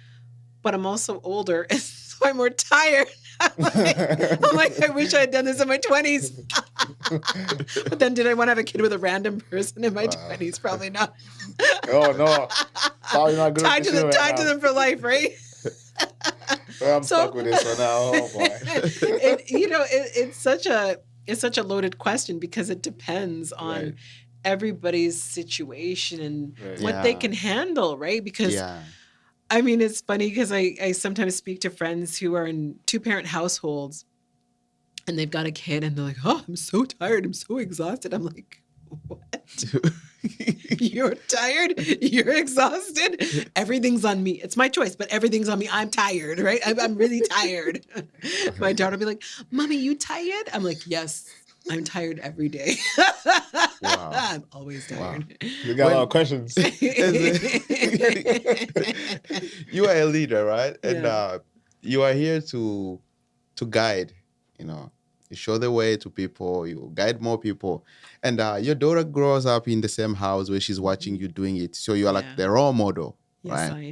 [SPEAKER 1] but I'm also older, and so I'm more tired. I'm like, I wish I had done this in my 20s. But then did I want to have a kid with a random person in my 20s? Probably not.
[SPEAKER 2] Oh no, probably not good.
[SPEAKER 1] Tied to them, tied to them for life, right?
[SPEAKER 2] Well, I'm stuck with this one now. Oh boy.
[SPEAKER 1] It's such a loaded question because it depends on
[SPEAKER 2] Right.
[SPEAKER 1] everybody's situation and
[SPEAKER 2] Right.
[SPEAKER 1] what they
[SPEAKER 3] Yeah.
[SPEAKER 1] can handle, right? Because
[SPEAKER 3] Yeah.
[SPEAKER 1] I mean, it's funny because I sometimes speak to friends who are in 2-parent households and they've got a kid and they're like, oh, I'm so tired. I'm so exhausted. I'm like, what? You're tired? You're exhausted? Everything's on me. It's my choice, but everything's on me. I'm tired, right? I'm really tired. My daughter will be like, Mommy, you tired? I'm like, yes, I'm tired every day.
[SPEAKER 3] Wow.
[SPEAKER 1] I'm always tired.
[SPEAKER 2] You got a lot of questions.
[SPEAKER 3] You are a leader, right? And
[SPEAKER 1] Yeah.
[SPEAKER 3] you are here to guide. You know, you show the way to people. You guide more people. And your daughter grows up in the same house where she's watching you doing it. So you are
[SPEAKER 1] Yeah.
[SPEAKER 3] like the role model,
[SPEAKER 1] Yes,
[SPEAKER 3] right?
[SPEAKER 1] I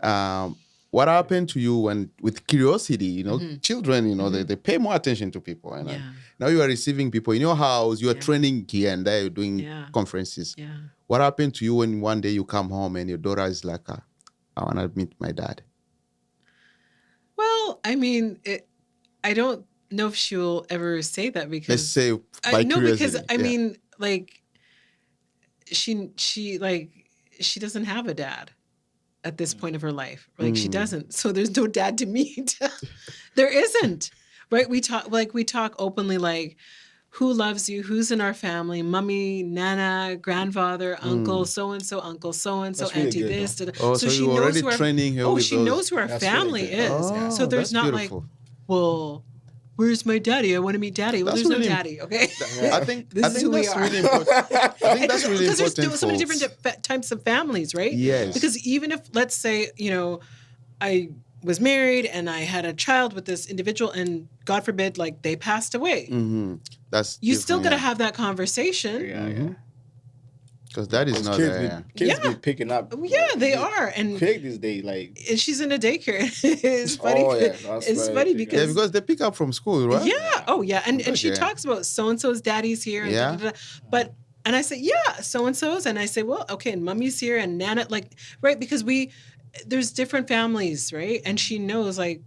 [SPEAKER 1] am.
[SPEAKER 3] What happened to you when, with curiosity, you know, children, you know, they pay more attention to people. And
[SPEAKER 1] Yeah.
[SPEAKER 3] now you are receiving people in your house. You are
[SPEAKER 1] Yeah.
[SPEAKER 3] training here and there. You're doing
[SPEAKER 1] Yeah.
[SPEAKER 3] conferences.
[SPEAKER 1] Yeah.
[SPEAKER 3] What happened to you when one day you come home and your daughter is like, I want to meet my dad?
[SPEAKER 1] Well, I mean, I don't know if she'll ever say that
[SPEAKER 3] Let's
[SPEAKER 1] because
[SPEAKER 3] say by
[SPEAKER 1] no, because
[SPEAKER 3] curiosity.
[SPEAKER 1] I
[SPEAKER 3] Yeah.
[SPEAKER 1] mean, like she like she doesn't have a dad at this point of her life. Like she doesn't. So there's no dad to meet. There isn't. Right? We talk openly like who loves you, who's in our family, mommy, nana, grandfather, uncle, so and so,
[SPEAKER 2] That's really
[SPEAKER 1] auntie
[SPEAKER 2] good,
[SPEAKER 1] this.
[SPEAKER 2] though.
[SPEAKER 1] Da, da.
[SPEAKER 3] Oh,
[SPEAKER 1] so
[SPEAKER 3] so
[SPEAKER 1] she
[SPEAKER 3] you were
[SPEAKER 1] knows
[SPEAKER 3] already
[SPEAKER 1] who our,
[SPEAKER 3] training her
[SPEAKER 1] oh,
[SPEAKER 3] with
[SPEAKER 1] she
[SPEAKER 3] those.
[SPEAKER 1] knows who our
[SPEAKER 2] That's really
[SPEAKER 1] family
[SPEAKER 2] good.
[SPEAKER 1] is.
[SPEAKER 3] Oh,
[SPEAKER 1] So there's
[SPEAKER 3] that's
[SPEAKER 1] not
[SPEAKER 3] beautiful.
[SPEAKER 1] like, well, where's my daddy? I want to meet daddy. Well,
[SPEAKER 3] That's
[SPEAKER 1] there's
[SPEAKER 3] really
[SPEAKER 1] no daddy. Okay.
[SPEAKER 3] I think
[SPEAKER 1] This is who we
[SPEAKER 3] that's
[SPEAKER 1] are.
[SPEAKER 3] really important. I think that's really
[SPEAKER 1] Because
[SPEAKER 3] important.
[SPEAKER 1] there's so many
[SPEAKER 3] folks.
[SPEAKER 1] different types of families, right?
[SPEAKER 3] Yes.
[SPEAKER 1] Because even if, let's say, I was married and I had a child with this individual and God forbid, like they passed away,
[SPEAKER 3] That's
[SPEAKER 1] you still got to
[SPEAKER 3] different,
[SPEAKER 1] have that conversation.
[SPEAKER 2] Yeah.
[SPEAKER 3] because that is
[SPEAKER 2] Those
[SPEAKER 3] not
[SPEAKER 2] kids,
[SPEAKER 3] there.
[SPEAKER 2] kids
[SPEAKER 1] Yeah.
[SPEAKER 2] be picking up.
[SPEAKER 1] Yeah, they are. And
[SPEAKER 2] quick these days. Like,
[SPEAKER 1] she's in a daycare. It's funny.
[SPEAKER 2] Oh, yeah, that's
[SPEAKER 1] It's
[SPEAKER 2] why
[SPEAKER 1] funny
[SPEAKER 2] they pick
[SPEAKER 3] Yeah,
[SPEAKER 1] because
[SPEAKER 3] because they pick up from school, right?
[SPEAKER 1] yeah. Oh, yeah. And she
[SPEAKER 3] Okay.
[SPEAKER 1] talks about so-and-so's daddy's here. And
[SPEAKER 3] Yeah.
[SPEAKER 1] But, and I say, yeah, so-and-so's. And I say, well, okay, and mommy's here and Nana, like, right. Because there's different families, right? And she knows, like,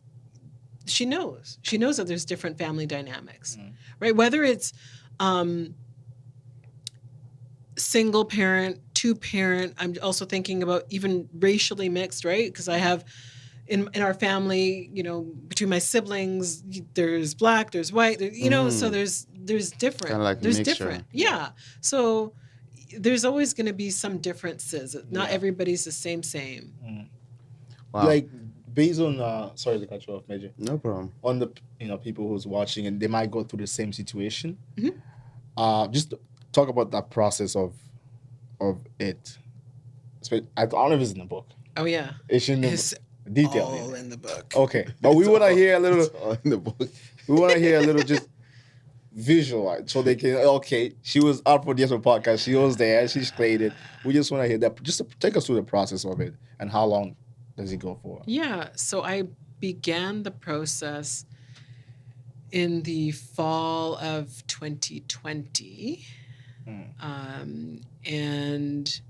[SPEAKER 1] she knows that there's different family dynamics, right? Whether it's single parent, 2-parent. I'm also thinking about even racially mixed, right? Because I have in our family, between my siblings, there's black, there's white, so there's different.
[SPEAKER 3] Kinda like
[SPEAKER 1] There's
[SPEAKER 3] mixture.
[SPEAKER 1] different. Yeah. So there's always going to be some differences. Not everybody's the same.
[SPEAKER 3] Wow.
[SPEAKER 2] like based on sorry to cut you off, Major.
[SPEAKER 3] No problem.
[SPEAKER 2] On the people who's watching and they might go through the same situation. Just talk about that process of it. I don't know if it's in the book.
[SPEAKER 1] Oh yeah.
[SPEAKER 2] It's in the
[SPEAKER 1] It's
[SPEAKER 2] detail.
[SPEAKER 1] all in the book.
[SPEAKER 2] Okay, but we want to hear a little.
[SPEAKER 3] It's all in the book.
[SPEAKER 2] We want to hear a little just visual, so they can. Okay, she was up for the other podcast. She was there. She played it. We just want to hear that. Just to take us through the process of it and how long does it go for?
[SPEAKER 1] Yeah. So I began the process in the fall of 2020. And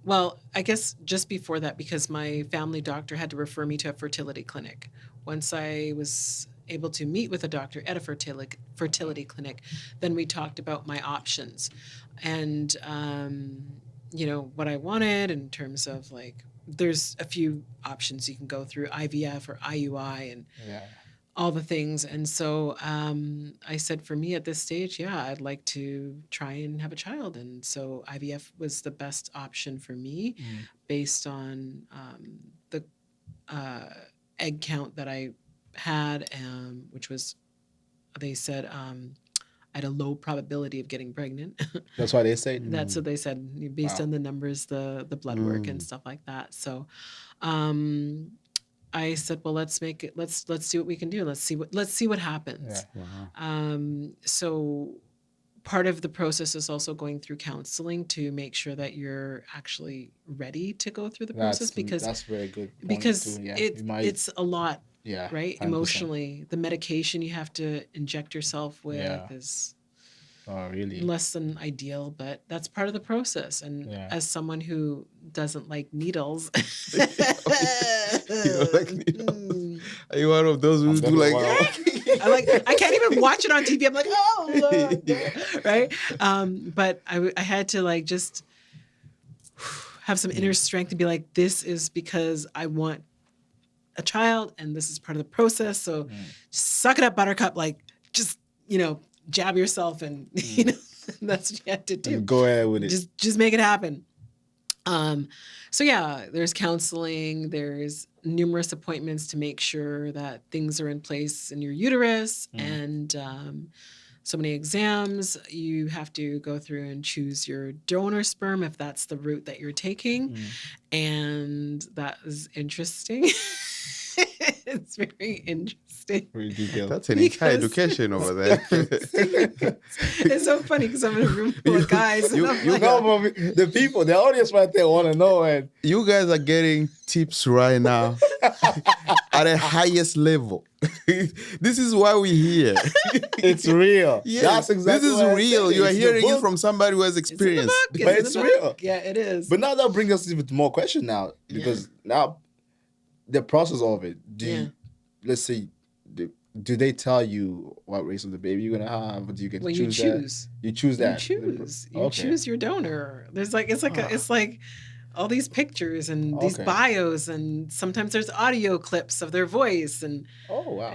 [SPEAKER 1] well, I guess just before that, because my family doctor had to refer me to a fertility clinic. Once I was able to meet with a doctor at a fertility clinic, then we talked about my options and, what I wanted in terms of like, there's a few options you can go through, IVF or IUI and all the things. And so I said, for me at this stage, I'd like to try and have a child. And so IVF was the best option for me based on the egg count that I had, which was, they said, I had a low probability of getting pregnant.
[SPEAKER 2] That's why they say.
[SPEAKER 1] That's what they said, based on the numbers, the blood work and stuff like that. So I said, well, let's make it. Let's see what we can do. Let's see what happens.
[SPEAKER 2] Yeah.
[SPEAKER 3] Wow.
[SPEAKER 1] So part of the process is also going through counseling to make sure that you're actually ready to go through the process, because
[SPEAKER 2] that's very good point
[SPEAKER 1] because
[SPEAKER 2] too. Yeah,
[SPEAKER 1] it's a lot,
[SPEAKER 2] yeah,
[SPEAKER 1] right?
[SPEAKER 2] 100%.
[SPEAKER 1] Emotionally, the medication you have to inject yourself with
[SPEAKER 2] Yeah.
[SPEAKER 1] is
[SPEAKER 2] Oh, really?
[SPEAKER 1] less than ideal, but that's part of the process. And as someone who doesn't like needles,
[SPEAKER 3] You don't like needles? Are you one of those who do like?
[SPEAKER 1] I can't even watch it on TV. I'm like, oh Lord, no. Right? But I had to like just have some inner strength to be like, this is because I want a child, and this is part of the process. So suck it up, Buttercup. Like, just jab yourself, and that's what you had to do.
[SPEAKER 2] And go ahead with it.
[SPEAKER 1] Just make it happen. So yeah, there's counseling, there's numerous appointments to make sure that things are in place in your uterus, and so many exams. You have to go through and choose your donor sperm if that's the route that you're taking, and that is interesting. It's very interesting.
[SPEAKER 2] Very detailed.
[SPEAKER 3] That's an entire education over there.
[SPEAKER 1] It's so funny because I'm in a room full of guys.
[SPEAKER 2] But the people, the audience right there want to know. And
[SPEAKER 3] you guys are getting tips right now at the highest level. This is why we're here.
[SPEAKER 2] It's real.
[SPEAKER 3] Yeah,
[SPEAKER 2] that's exactly.
[SPEAKER 3] This is real. You are hearing it from somebody who has experience.
[SPEAKER 2] But it's real.
[SPEAKER 1] Yeah, it is.
[SPEAKER 2] But now that brings us even more question now, because now the process of it. Let's say, do they tell you what race of the baby you're gonna have? Or do you get to choose that? You choose that.
[SPEAKER 1] You choose your donor. There's like it's like all these pictures and these bios, and sometimes there's audio clips of their voice, and
[SPEAKER 2] oh wow,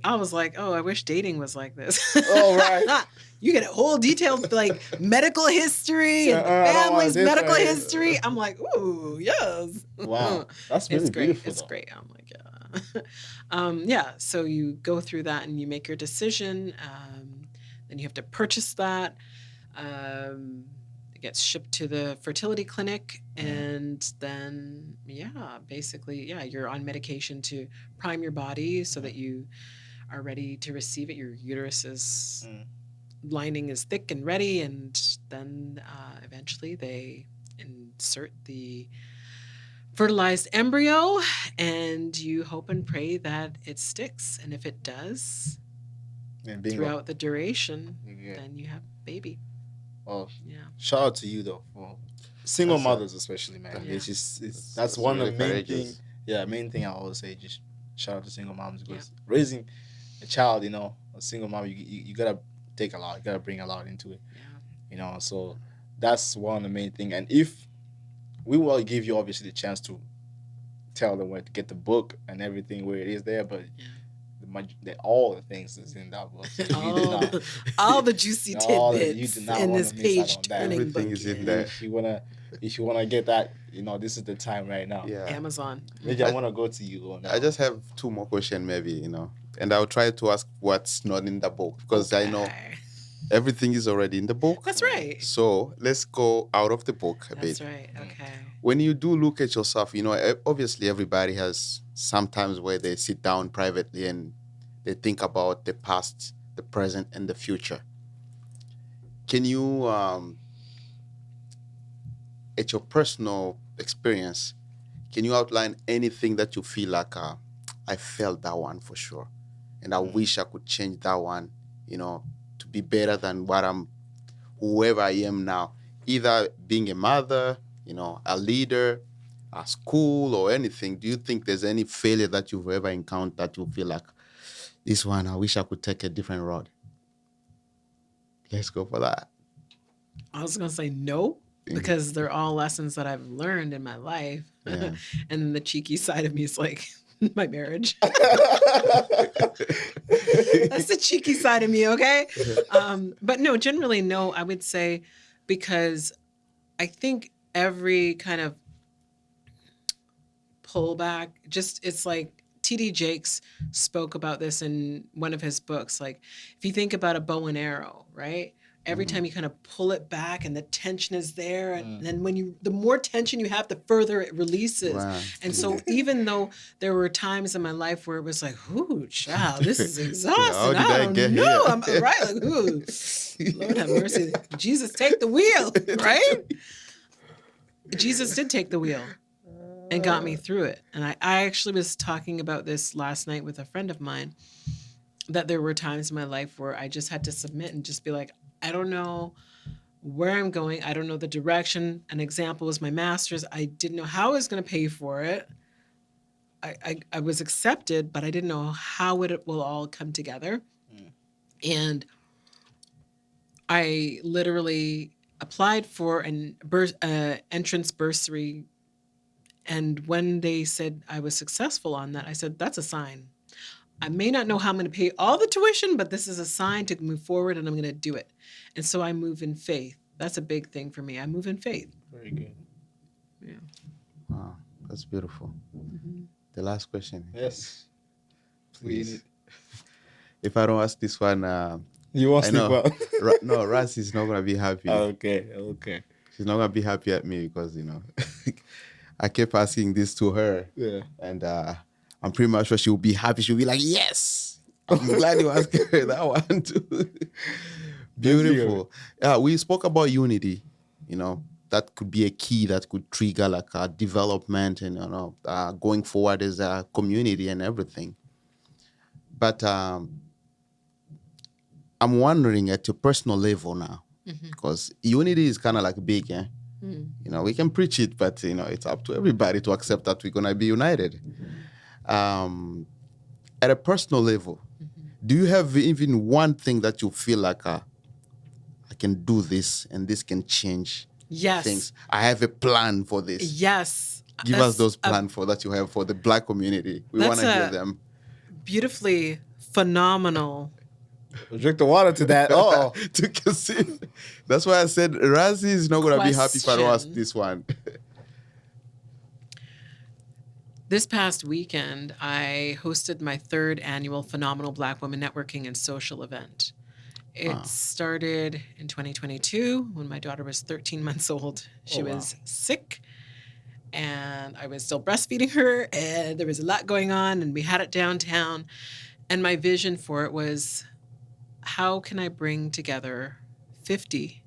[SPEAKER 1] I was like, oh, I wish dating was like this.
[SPEAKER 2] Oh right.
[SPEAKER 1] You get a whole detailed like medical history and the family's medical history. I'm like, ooh, yes.
[SPEAKER 2] Wow, that's really beautiful.
[SPEAKER 1] It's great. I'm like, yeah. So you go through that and you make your decision. Then you have to purchase that. It gets shipped to the fertility clinic, and then basically, you're on medication to prime your body so that you are ready to receive it. Your uterus is lining is thick and ready, and then eventually they insert the fertilized embryo, and you hope and pray that it sticks. And if it does, throughout the duration, then you have a baby.
[SPEAKER 2] Well, shout out to you though for single mothers, especially, man. Yeah. That's one of the main things. Yeah, main thing I always say, just shout out to single moms, because raising a child, a single mom, you gotta take a lot, you gotta bring a lot into it. Yeah. So that's one of the main thing. And if we will give you obviously the chance to tell them where to get the book and everything where it is there, but all the things is in that book. So
[SPEAKER 1] all the juicy tidbits in this page turning book.
[SPEAKER 3] Everything is in there.
[SPEAKER 2] If you wanna get that, this is the time right now.
[SPEAKER 3] Yeah.
[SPEAKER 1] Amazon.
[SPEAKER 2] Maybe I wanna go to you on that.
[SPEAKER 3] I just have two more questions, maybe, and I'll try to ask what's not in the book, because I know everything is already in the book.
[SPEAKER 1] That's right.
[SPEAKER 3] So let's go out of the book a bit.
[SPEAKER 1] That's right. Okay.
[SPEAKER 3] When you do look at yourself, obviously everybody has sometimes where they sit down privately and they think about the past, the present, and the future. Can you, at your personal experience, can you outline anything that you feel like, I felt that one for sure, and I wish I could change that one, to be better than whoever I am now, either being a mother, a leader, a school, or anything? Do you think there's any failure that you've ever encountered that you feel like, this one, I wish I could take a different road? Let's go for that.
[SPEAKER 1] I was going to say no, because they're all lessons that I've learned in my life. Yeah. And then the cheeky side of me is like, my marriage. That's the cheeky side of me, okay? But no, generally no, I would say, because I think every kind of pullback, it's like T.D. Jakes spoke about this in one of his books. Like, if you think about a bow and arrow, right? Every time you kind of pull it back and the tension is there. And then the more tension you have, the further it releases. Wow. And so even though there were times in my life where it was like, ooh, child, this is exhausting. I don't know. I'm right. Like, ooh, Lord have mercy. Jesus, take the wheel, right? Jesus did take the wheel and got me through it. And I actually was talking about this last night with a friend of mine, that there were times in my life where I just had to submit and just be like, I don't know where I'm going. I don't know the direction. An example was my master's. I didn't know how I was going to pay for it. I was accepted, but I didn't know how it will all come together. And I literally applied for an entrance bursary. And when they said I was successful on that, I said, that's a sign. I may not know how I'm going to pay all the tuition, but this is a sign to move forward, and I'm going to do it. And so I move in faith. That's a big thing for me. I move in faith.
[SPEAKER 2] Very good.
[SPEAKER 1] Yeah.
[SPEAKER 3] Wow, that's beautiful. The last question.
[SPEAKER 2] Yes.
[SPEAKER 3] Please. If I don't ask this one,
[SPEAKER 2] You want
[SPEAKER 3] I
[SPEAKER 2] to
[SPEAKER 3] know.
[SPEAKER 2] sleep
[SPEAKER 3] No, Raz is not going to be happy.
[SPEAKER 2] well? Okay.
[SPEAKER 3] She's not going to be happy at me because, I kept asking this to her.
[SPEAKER 2] Yeah.
[SPEAKER 3] And I'm pretty much sure she'll be happy. She'll be like, yes, I'm glad you asked her that one too. Beautiful. Yeah, we spoke about unity, that could be a key that could trigger like a development and, going forward as a community and everything. But I'm wondering at your personal level now, because unity is kind of like big, eh? We can preach it, but, it's up to everybody to accept that we're going to be united. At a personal level, do you have even one thing that you feel like I can do this and this can change things? I have a plan for this.
[SPEAKER 1] Yes.
[SPEAKER 3] Give us those plans for that you have for the Black community. We want to hear them.
[SPEAKER 1] Beautifully phenomenal.
[SPEAKER 2] Drink the water to that. Oh,
[SPEAKER 3] Took a sip. That's why I said Razi is not going to be happy if I don't ask this one.
[SPEAKER 1] This past weekend, I hosted my 3rd annual Phenomenal Black Women Networking and Social event. It started in 2022 when my daughter was 13 months old. She was sick, and I was still breastfeeding her, and there was a lot going on, and we had it downtown. And my vision for it was, how can I bring together 50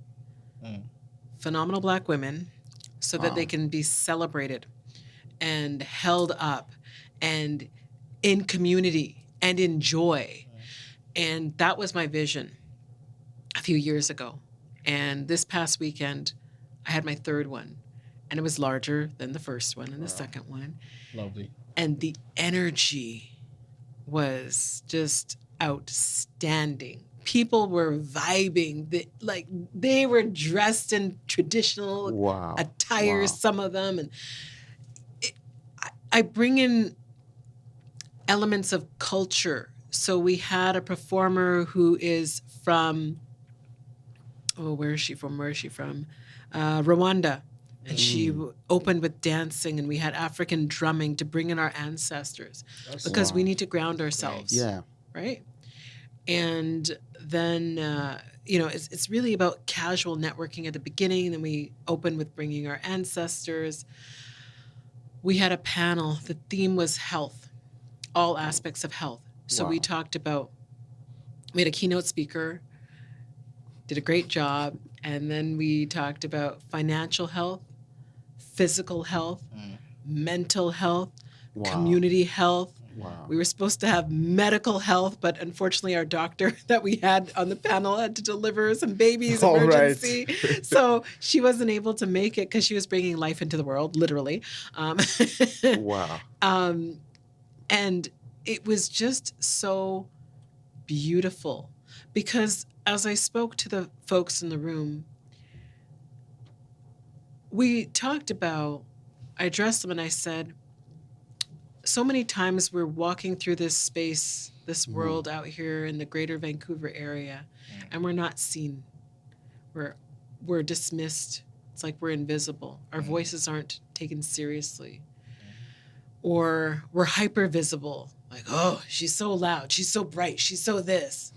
[SPEAKER 1] phenomenal Black women so that they can be celebrated and held up and in community and in joy. And that was my vision a few years ago. And this past weekend, I had my 3rd one, and it was larger than the first one and the second one.
[SPEAKER 2] Lovely.
[SPEAKER 1] And the energy was just outstanding. People were vibing. They were dressed in traditional attire, some of them. And I bring in elements of culture. So we had a performer who is from, where is she from? Rwanda. And she opened with dancing, and we had African drumming to bring in our ancestors because we need to ground ourselves.
[SPEAKER 3] Yeah.
[SPEAKER 1] Right? And then, it's really about casual networking at the beginning. And then we opened with bringing our ancestors. We had a panel. The theme was health, all aspects of health. So we talked about, we had a keynote speaker, did a great job. And then we talked about financial health, physical health, mental health, community health.
[SPEAKER 3] Wow.
[SPEAKER 1] We were supposed to have medical health, but unfortunately our doctor that we had on the panel had to deliver some babies, emergency. Right. So she wasn't able to make it because she was bringing life into the world, literally.
[SPEAKER 3] Wow.
[SPEAKER 1] And it was just so beautiful because as I spoke to the folks in the room, we talked about, I addressed them and I said, so many times we're walking through this space, this world out here in the greater Vancouver area, and we're not seen. We're dismissed. It's like we're invisible. Our voices aren't taken seriously. Or we're hyper visible. Like, oh, she's so loud. She's so bright. She's so this.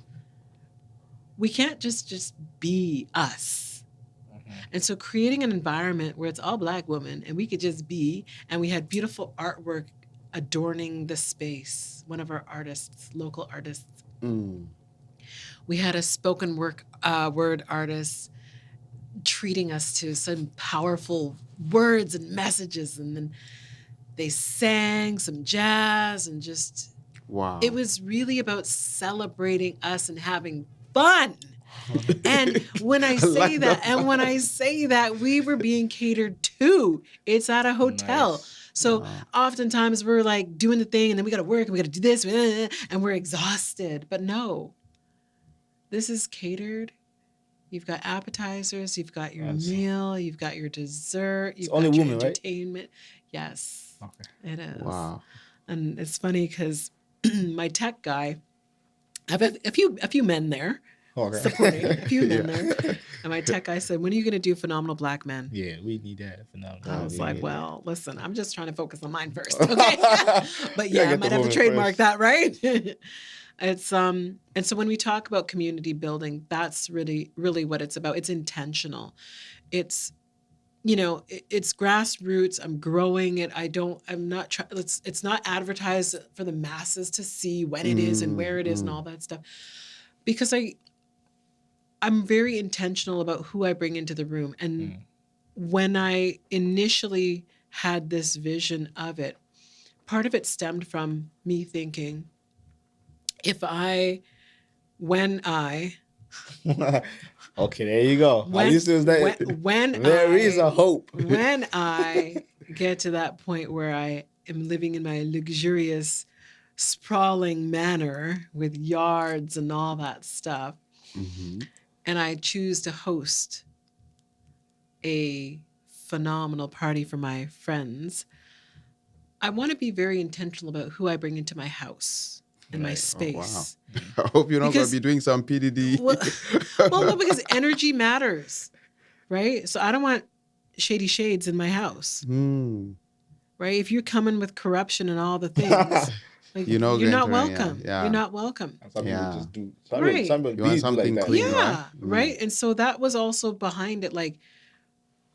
[SPEAKER 1] We can't just be us. And so creating an environment where it's all Black women and we could just be, and we had beautiful artwork adorning the space. One of our artists, local artists. We had a spoken word word artists treating us to some powerful words and messages, and then they sang some jazz and just
[SPEAKER 3] Wow.
[SPEAKER 1] it was really about celebrating us and having fun. And when I say that, we were being catered to. It's at a hotel.
[SPEAKER 2] Nice.
[SPEAKER 1] So oftentimes we're like doing the thing and then we got to work and we got to do this and we're exhausted. But no, this is catered. You've got appetizers, you've got your meal, you've got your dessert, you've got your entertainment. Right? Yes, it is.
[SPEAKER 3] Wow.
[SPEAKER 1] And it's funny because my tech guy, I have a few men there. Supporting a few men there. And my tech guy said, when are you going to do Phenomenal Black Men?
[SPEAKER 2] Yeah, we need that. Phenomenal.
[SPEAKER 1] I was like, well, listen, I'm just trying to focus on mine first. Okay. But yeah, I might have to trademark that, right? It's and so when we talk about community building, that's really what it's about. It's intentional. It's it's grassroots. I'm growing it. I'm not trying. It's not advertised for the masses to see when it is and where it is and all that stuff. Because I'm very intentional about who I bring into the room. And when I initially had this vision of it, part of it stemmed from me thinking, when I
[SPEAKER 2] okay, there you go. At least there's that. There is a hope.
[SPEAKER 1] When I get to that point where I am living in my luxurious, sprawling manor with yards and all that stuff, and I choose to host a phenomenal party for my friends, I want to be very intentional about who I bring into my house and my space.
[SPEAKER 3] Oh, wow. I hope you're not going to be doing some PDD.
[SPEAKER 1] Well, no, because energy matters, right? So I don't want shady shades in my house, right? If you're coming with corruption and all the things, like, you're not welcome. Yeah. You're not welcome.
[SPEAKER 2] Some people just do.
[SPEAKER 1] Right.
[SPEAKER 2] Some
[SPEAKER 3] you want something
[SPEAKER 2] like
[SPEAKER 3] clean,
[SPEAKER 1] yeah, right? And so that was also behind it. Like,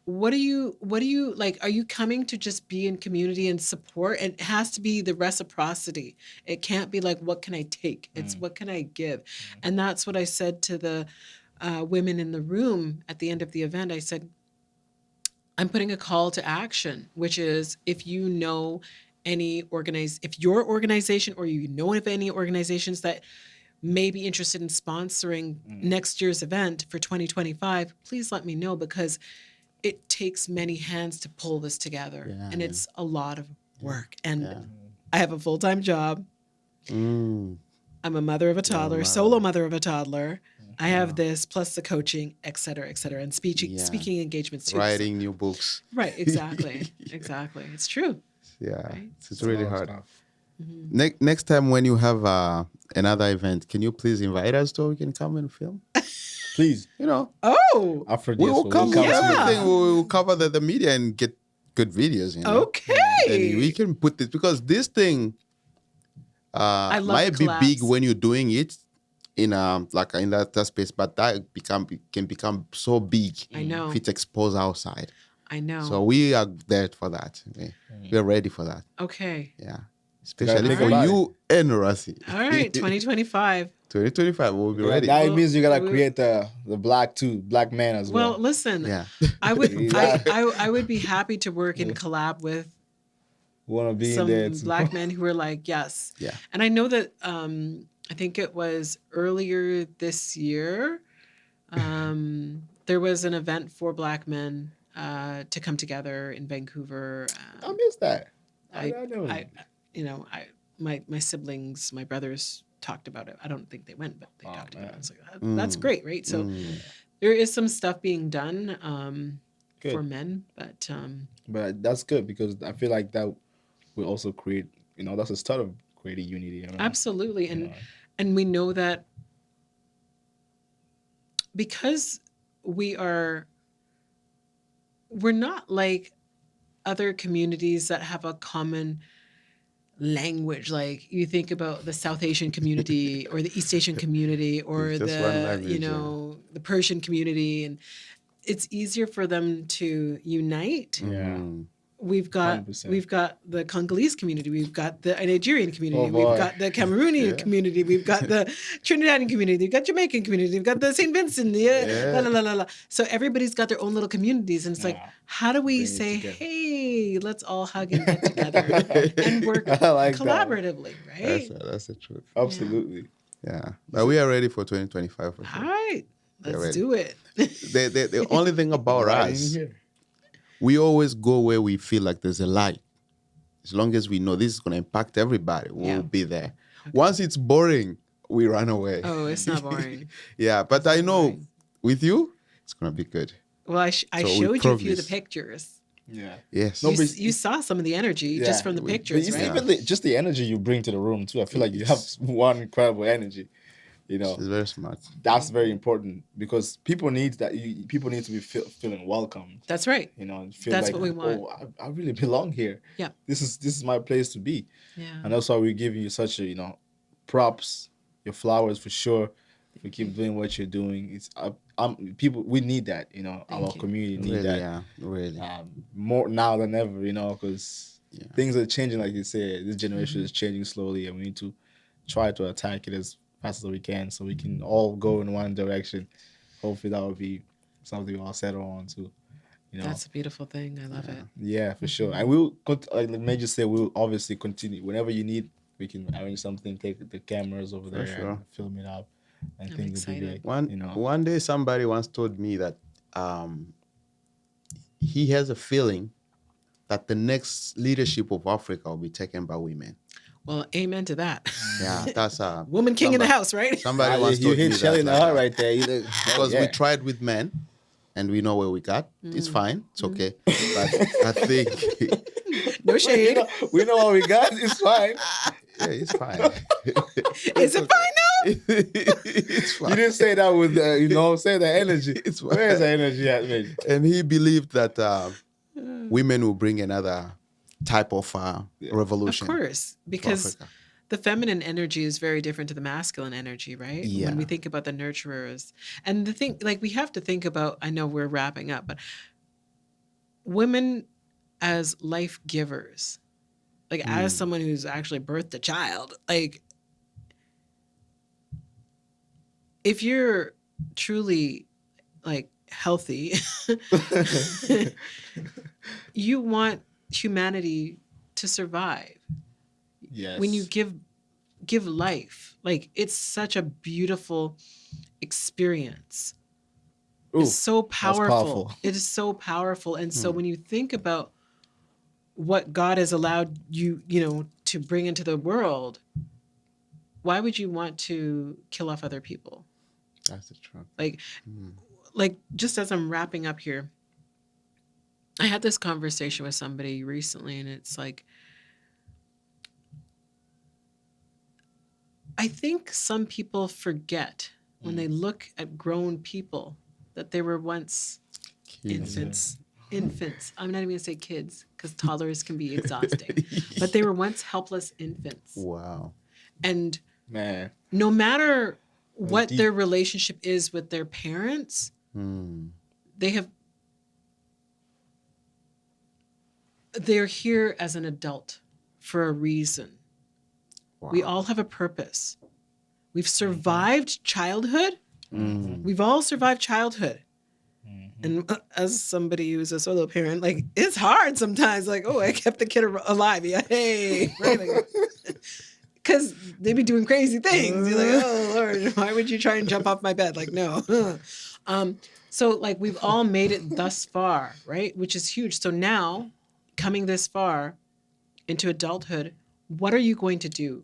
[SPEAKER 1] what do you like? Are you coming to just be in community and support? And it has to be the reciprocity. It can't be like, what can I take? It's what can I give? And that's what I said to the women in the room at the end of the event. I said, I'm putting a call to action, which is if you know if your organization or you know of any organizations that may be interested in sponsoring next year's event for 2025, please let me know, because it takes many hands to pull this together, and it's a lot of work. And I have a full-time job. I'm a mother of a toddler, solo mother of a toddler. I have this plus the coaching, et cetera, and speaking engagements too.
[SPEAKER 3] Writing new books.
[SPEAKER 1] Right, exactly. It's true.
[SPEAKER 3] Yeah,
[SPEAKER 1] right?
[SPEAKER 3] it's really hard. Next time when you have another event, can you please invite us so we can come and film?
[SPEAKER 2] Please.
[SPEAKER 1] Oh.
[SPEAKER 2] After this,
[SPEAKER 3] we will cover everything. We will cover the media and get good videos.
[SPEAKER 1] Okay.
[SPEAKER 3] And we can put this, because this thing might be big when you're doing it in like in that space, but that can become so big.
[SPEAKER 1] I know.
[SPEAKER 3] If it's exposed outside.
[SPEAKER 1] I know.
[SPEAKER 3] So we are there for that. We are ready for that.
[SPEAKER 1] Okay.
[SPEAKER 3] Yeah. Especially for you and Rossi.
[SPEAKER 1] All right, 2025.
[SPEAKER 3] 2025, we'll be ready.
[SPEAKER 2] That means you gotta create the black man as well.
[SPEAKER 1] Well, listen.
[SPEAKER 3] Yeah.
[SPEAKER 1] I would be happy to work in collab with some black men who are like, yes.
[SPEAKER 3] Yeah.
[SPEAKER 1] And I know that I think it was earlier this year, there was an event for black men to come together in Vancouver.
[SPEAKER 2] I missed that.
[SPEAKER 1] My siblings, my brothers talked about it. I don't think they went, but they talked about it. I was like, that's great, right? So there is some stuff being done for men,
[SPEAKER 2] but that's good, because I feel like that will also create, that's a start of creating unity.
[SPEAKER 1] Absolutely. And we know that because we're not like other communities that have a common language. Like you think about the South Asian community or the East Asian community or the Persian community, and it's easier for them to unite.
[SPEAKER 2] Yeah.
[SPEAKER 1] we've got
[SPEAKER 2] 100%.
[SPEAKER 1] the Congolese community, we've got the Nigerian community,
[SPEAKER 2] Oh,
[SPEAKER 1] we've
[SPEAKER 2] boy.
[SPEAKER 1] got the Cameroonian community, we've got the Trinidadian community, we've got Jamaican community, we've got the St. Vincent, la, la, la, la, la. So everybody's got their own little communities, and it's like,
[SPEAKER 2] Yeah.
[SPEAKER 1] how do we
[SPEAKER 2] Bring it
[SPEAKER 1] say,
[SPEAKER 2] together.
[SPEAKER 1] hey, let's all hug and get together and work
[SPEAKER 2] I like that.
[SPEAKER 1] collaboratively, right?
[SPEAKER 3] That's the truth.
[SPEAKER 2] Absolutely.
[SPEAKER 3] Yeah, but we are ready for 2025 for
[SPEAKER 1] All
[SPEAKER 3] sure.
[SPEAKER 1] right,
[SPEAKER 3] They're
[SPEAKER 1] let's
[SPEAKER 3] ready.
[SPEAKER 1] do it.
[SPEAKER 3] The only thing about
[SPEAKER 2] Right in
[SPEAKER 3] us,
[SPEAKER 2] here.
[SPEAKER 3] we always go where we feel like there's a light. As long as we know this is going to impact everybody, we'll be there. Once it's boring, we run away.
[SPEAKER 1] Oh, it's not boring.
[SPEAKER 3] Yeah, but I know
[SPEAKER 1] boring.
[SPEAKER 3] with you, it's going to be good.
[SPEAKER 1] Well, I
[SPEAKER 3] So we
[SPEAKER 1] showed you a few of the
[SPEAKER 3] promise.
[SPEAKER 1] pictures.
[SPEAKER 2] Yeah.
[SPEAKER 3] Yes.
[SPEAKER 2] No,
[SPEAKER 1] You,
[SPEAKER 2] but
[SPEAKER 1] you saw some of the energy
[SPEAKER 2] Yeah,
[SPEAKER 1] just from the
[SPEAKER 3] we-
[SPEAKER 2] But
[SPEAKER 1] pictures,
[SPEAKER 2] you see,
[SPEAKER 1] right?
[SPEAKER 2] even just the energy you bring to the room too. I feel like you have one incredible energy. You know,
[SPEAKER 3] She's very smart.
[SPEAKER 2] that's very important because people need that. People need to be feeling welcome.
[SPEAKER 1] That's right.
[SPEAKER 2] You know, and feel
[SPEAKER 1] That's
[SPEAKER 2] like,
[SPEAKER 1] what we want.
[SPEAKER 2] oh, I really belong here.
[SPEAKER 1] Yeah.
[SPEAKER 2] This is my place to be,
[SPEAKER 1] Yeah.
[SPEAKER 2] and that's why we give you such a props, your flowers for sure. We keep doing what you're doing. It's people. We need that. Our
[SPEAKER 1] Thank you.
[SPEAKER 2] community need
[SPEAKER 3] Really,
[SPEAKER 2] that.
[SPEAKER 3] yeah, really.
[SPEAKER 2] More now than ever, because
[SPEAKER 3] Yeah.
[SPEAKER 2] things are changing, like you said. This generation is changing slowly, and we need to try to attack it as fast as we can, so we can all go in one direction. Hopefully, that will be something we all settle on too.
[SPEAKER 1] That's a beautiful thing. I love it.
[SPEAKER 2] Yeah, for sure. And we'll, like Major said, we'll obviously continue. Whenever you need, we can arrange something, take the cameras over there
[SPEAKER 3] sure.
[SPEAKER 2] and film it up. And
[SPEAKER 1] I'm
[SPEAKER 2] things will be
[SPEAKER 1] excited.
[SPEAKER 2] great.
[SPEAKER 3] One day somebody once told me that he has a feeling that the next leadership of Africa will be taken by women.
[SPEAKER 1] Well, amen to that.
[SPEAKER 3] Yeah, that's
[SPEAKER 1] Woman king in the house, right?
[SPEAKER 3] Somebody once
[SPEAKER 2] you
[SPEAKER 3] told me
[SPEAKER 2] hit Shelly in
[SPEAKER 3] that,
[SPEAKER 2] the
[SPEAKER 3] like,
[SPEAKER 2] heart right there.
[SPEAKER 3] because we tried with men, and we know where we got. It's fine. It's okay. But I think,
[SPEAKER 1] No shade.
[SPEAKER 2] we know what we got. It's fine.
[SPEAKER 3] yeah, it's fine.
[SPEAKER 1] Is it fine now?
[SPEAKER 3] It's fine.
[SPEAKER 2] You didn't say that with, say the energy.
[SPEAKER 3] It's fine.
[SPEAKER 2] Where's the energy at, Major?
[SPEAKER 3] And he believed that women will bring another type of
[SPEAKER 1] Of
[SPEAKER 3] revolution.
[SPEAKER 1] course, because
[SPEAKER 3] Africa.
[SPEAKER 1] the feminine energy is very different to the masculine energy, right?
[SPEAKER 3] Yeah.
[SPEAKER 1] When we think about the nurturers. And the thing, like, we have to think about, I know we're wrapping up, but women as life givers, like as someone who's actually birthed a child, like, if you're truly like healthy, you want humanity to survive.
[SPEAKER 2] Yes.
[SPEAKER 1] When you give life, like, it's such a beautiful experience.
[SPEAKER 2] Ooh,
[SPEAKER 1] It's so powerful.
[SPEAKER 2] powerful.
[SPEAKER 1] It is so powerful. And so when you think about what God has allowed you, to bring into the world, why would you want to kill off other people?
[SPEAKER 3] That's the truth.
[SPEAKER 1] Like just as I'm wrapping up here, I had this conversation with somebody recently, and it's like, I think some people forget when they look at grown people that they were once infants. Infants. I'm not even going to say kids, because toddlers can be exhausting. But they were once helpless infants.
[SPEAKER 3] Wow.
[SPEAKER 1] And
[SPEAKER 2] Man.
[SPEAKER 1] no matter what
[SPEAKER 2] deep.
[SPEAKER 1] their relationship is with their parents, they're here as an adult for a reason.
[SPEAKER 3] Wow.
[SPEAKER 1] We all have a purpose. We've survived childhood. We've all survived childhood. And as somebody who's a solo parent, like, it's hard sometimes. Like, oh, I kept the kid alive. Yeah, hey, right? Because they be doing crazy things. You're like, oh Lord, why would you try and jump off my bed? Like, no. So like, we've all made it thus far, right? Which is huge. So now, coming this far into adulthood, what are you going to do?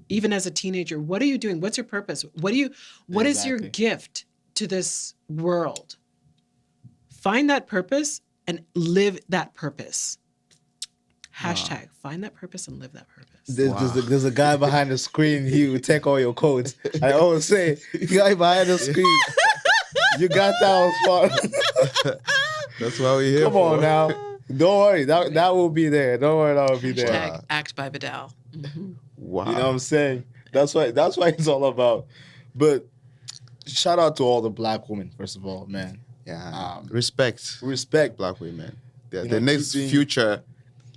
[SPEAKER 1] Even as a teenager, what are you doing? What's your purpose? What is your
[SPEAKER 2] Exactly.
[SPEAKER 1] gift to this world? Find that purpose and live that purpose. Hashtag find that purpose and live that purpose.
[SPEAKER 2] There's a guy behind the screen. He will take all your codes. I always say, guy behind the screen, you got that one spot.
[SPEAKER 3] That's why we're here.
[SPEAKER 2] Come on now. Don't worry. That will be there. Don't worry, that will be there.
[SPEAKER 1] Hashtag act by Vidal.
[SPEAKER 3] Wow.
[SPEAKER 2] You know what I'm saying? That's why it's all about. But shout out to all the black women, first of all, man.
[SPEAKER 3] Yeah. Respect
[SPEAKER 2] Respect.
[SPEAKER 3] black women. They're
[SPEAKER 2] You
[SPEAKER 3] the
[SPEAKER 2] know,
[SPEAKER 3] next
[SPEAKER 2] keeping-
[SPEAKER 3] future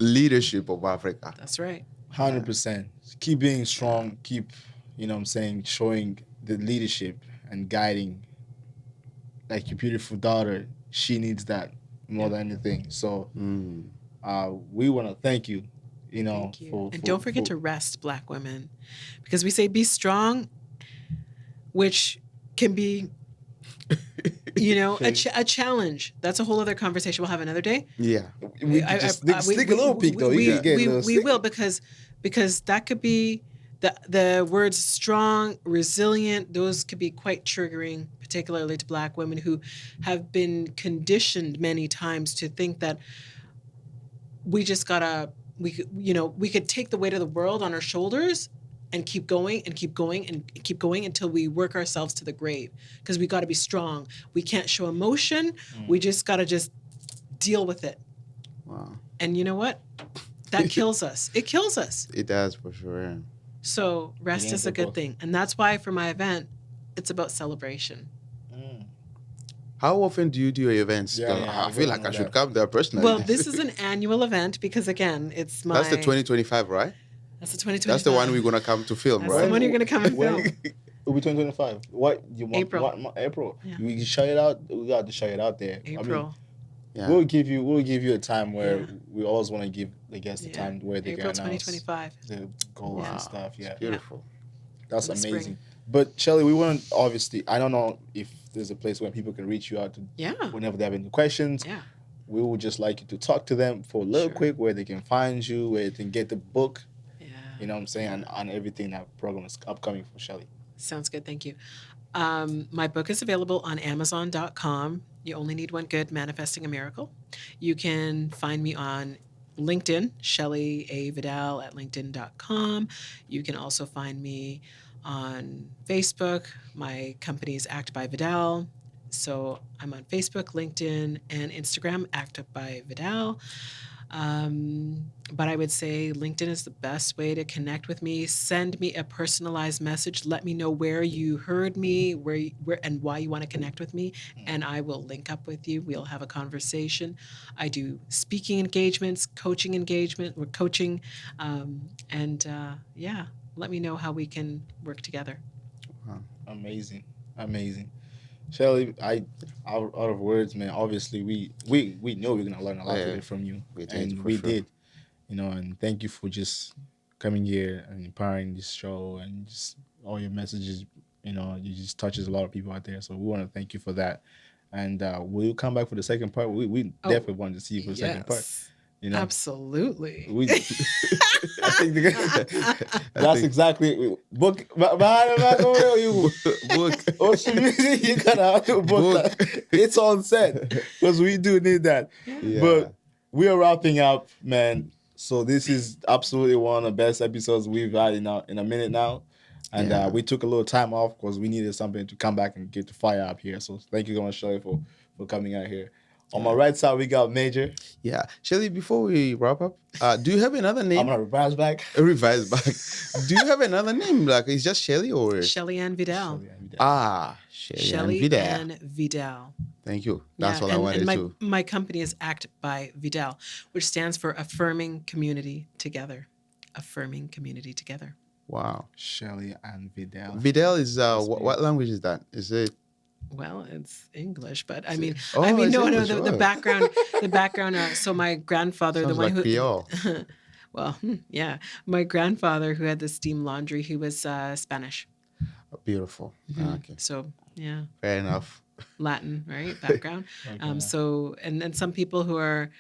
[SPEAKER 3] leadership of Africa.
[SPEAKER 1] That's right.
[SPEAKER 2] 100%. Keep being strong. Keep, you know what I'm saying, showing the leadership and guiding. Like your beautiful daughter, she needs that more than anything. So we want to thank you, you know.
[SPEAKER 1] Thank you. And don't forget to rest, Black women, because we say be strong, which can be, you know, a challenge. That's a whole other conversation we'll have another day.
[SPEAKER 3] Yeah.
[SPEAKER 2] We could just sneak a little peek, though.
[SPEAKER 1] We will, because that could be the words strong, resilient. Those could be quite triggering, particularly to Black women who have been conditioned many times to think that we just gotta we could take the weight of the world on our shoulders and keep going and keep going and keep going until we work ourselves to the grave, because we got to be strong. We can't show emotion. We just got to just deal with it.
[SPEAKER 3] Wow.
[SPEAKER 1] And you know what? That kills us. It kills us.
[SPEAKER 3] It does, for sure. Yeah.
[SPEAKER 1] So rest is a good thing. And that's why for my event, it's about celebration.
[SPEAKER 3] How often do you do your events? I feel like I should come there personally.
[SPEAKER 1] Well, this is an annual event because, again, it's my...
[SPEAKER 3] That's the 2025, right?
[SPEAKER 1] That's the 2025.
[SPEAKER 3] That's the one we're going to come to film,
[SPEAKER 1] That's
[SPEAKER 3] right?
[SPEAKER 1] the one you're going to come and film.
[SPEAKER 2] It'll be 2025. What? You want,
[SPEAKER 1] April.
[SPEAKER 2] April.
[SPEAKER 1] Yeah.
[SPEAKER 2] You shout it out. We got to shout it out there.
[SPEAKER 1] April.
[SPEAKER 3] Yeah.
[SPEAKER 2] We'll give you a time where we always want to give the guests the time where they
[SPEAKER 1] April
[SPEAKER 2] can announce
[SPEAKER 1] 2025.
[SPEAKER 2] the goals and stuff. Yeah,
[SPEAKER 3] it's beautiful.
[SPEAKER 2] That's
[SPEAKER 1] In the
[SPEAKER 2] amazing.
[SPEAKER 1] spring.
[SPEAKER 2] But Shelley, we want to obviously. I don't know if there's a place where people can reach you out to.
[SPEAKER 1] Yeah.
[SPEAKER 2] Whenever they have any questions.
[SPEAKER 1] Yeah.
[SPEAKER 2] We would just like you to talk to them for a little quick, where they can find you, where they can get the book.
[SPEAKER 1] Yeah.
[SPEAKER 2] You know what I'm saying, and on everything that program is upcoming for Shelley.
[SPEAKER 1] Sounds good. Thank you. My book is available on Amazon.com. You only need one good, Manifesting a Miracle. You can find me on LinkedIn, Shelley A. Vidal at LinkedIn.com. You can also find me on Facebook. My company is Act by Vidal. So I'm on Facebook, LinkedIn, and Instagram, Act by Vidal. But I would say LinkedIn is the best way to connect with me. Send me a personalized message. Let me know where you heard me, where and why you want to connect with me, and I will link up with you. We'll have a conversation. I do speaking engagements, coaching engagement, we're coaching, let me know how we can work together.
[SPEAKER 2] Wow. Amazing. Shelley, out of words, man. Obviously, we know we're gonna learn a lot today from you, we did, you know. And thank you for just coming here and empowering this show and just all your messages. You know, you just touches a lot of people out there. So we want to thank you for that. And will you come back for the second part? We definitely want to see you for the second part. You know,
[SPEAKER 1] absolutely.
[SPEAKER 2] I think that's exactly book. You book. Ocean Music, you gotta have a book. It's on set because we do need that. Yeah. But we are wrapping up, man. So this is absolutely one of the best episodes we've had in a minute now. And we took a little time off because we needed something to come back and get the fire up here. So thank you so much, Shelley, for coming out here. On my right side, we got Major.
[SPEAKER 3] Yeah. Shelley, before we wrap up, do you have another name?
[SPEAKER 2] I'm going to revise back.
[SPEAKER 3] Revise back. Do you have another name? Like, it's just Shelley or?
[SPEAKER 1] Shelley Ann Vidal.
[SPEAKER 3] Shelley
[SPEAKER 1] Ann Vidal.
[SPEAKER 3] Thank you. That's all I wanted to.
[SPEAKER 1] My company is Act by Vidal, which stands for Affirming Community Together. Affirming Community Together.
[SPEAKER 3] Wow.
[SPEAKER 2] Shelley Ann Vidal.
[SPEAKER 3] Vidal is, what language is that? Is it?
[SPEAKER 1] Well, it's English, but the background. So my grandfather,
[SPEAKER 3] sounds
[SPEAKER 1] the one
[SPEAKER 3] like Creole.
[SPEAKER 1] Well, yeah, my grandfather who had the steam laundry, he was Spanish.
[SPEAKER 3] Beautiful.
[SPEAKER 1] Mm-hmm.
[SPEAKER 3] Okay.
[SPEAKER 1] So yeah.
[SPEAKER 3] Fair enough.
[SPEAKER 1] Latin, right? Background. Okay. So and then some people who are.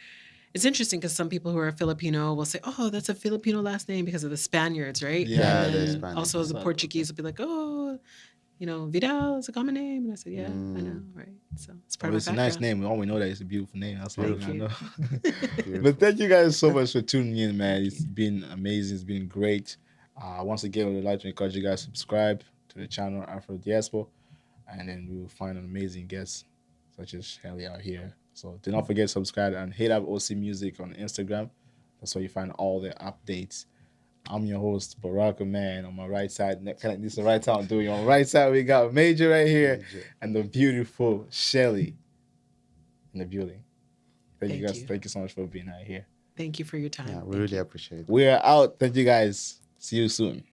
[SPEAKER 1] It's interesting because some people who are Filipino will say, "Oh, that's a Filipino last name because of the Spaniards, right?"
[SPEAKER 3] Yeah,
[SPEAKER 1] and
[SPEAKER 3] the Spanish.
[SPEAKER 1] Also, the Portuguese will be like, "Oh, Vidal is a common name," and I said, "Yeah, I know, right?" So it's part of my background.
[SPEAKER 2] It's a nice name. We all know that it's a beautiful name. That's all I know. But thank you guys so much for tuning in, man. It's been amazing. It's been great. Once again, we'd like to encourage you guys to subscribe to the channel Afro Diaspora, and then we will find an amazing guests such as Shelley out here. So do not forget to subscribe and hit up OC Music on Instagram. That's where you find all the updates. I'm your host, Baraka Man. On my right side, this is the right time I'm doing. On my right side, we got Major right here and the beautiful Shelley in the building. Thank you
[SPEAKER 1] Thank
[SPEAKER 2] guys.
[SPEAKER 1] you.
[SPEAKER 2] Thank you so much for being out here.
[SPEAKER 1] Thank you for your time.
[SPEAKER 3] Yeah, we
[SPEAKER 1] Thank
[SPEAKER 3] really
[SPEAKER 1] you.
[SPEAKER 3] appreciate it.
[SPEAKER 2] We are out. Thank you guys. See you soon.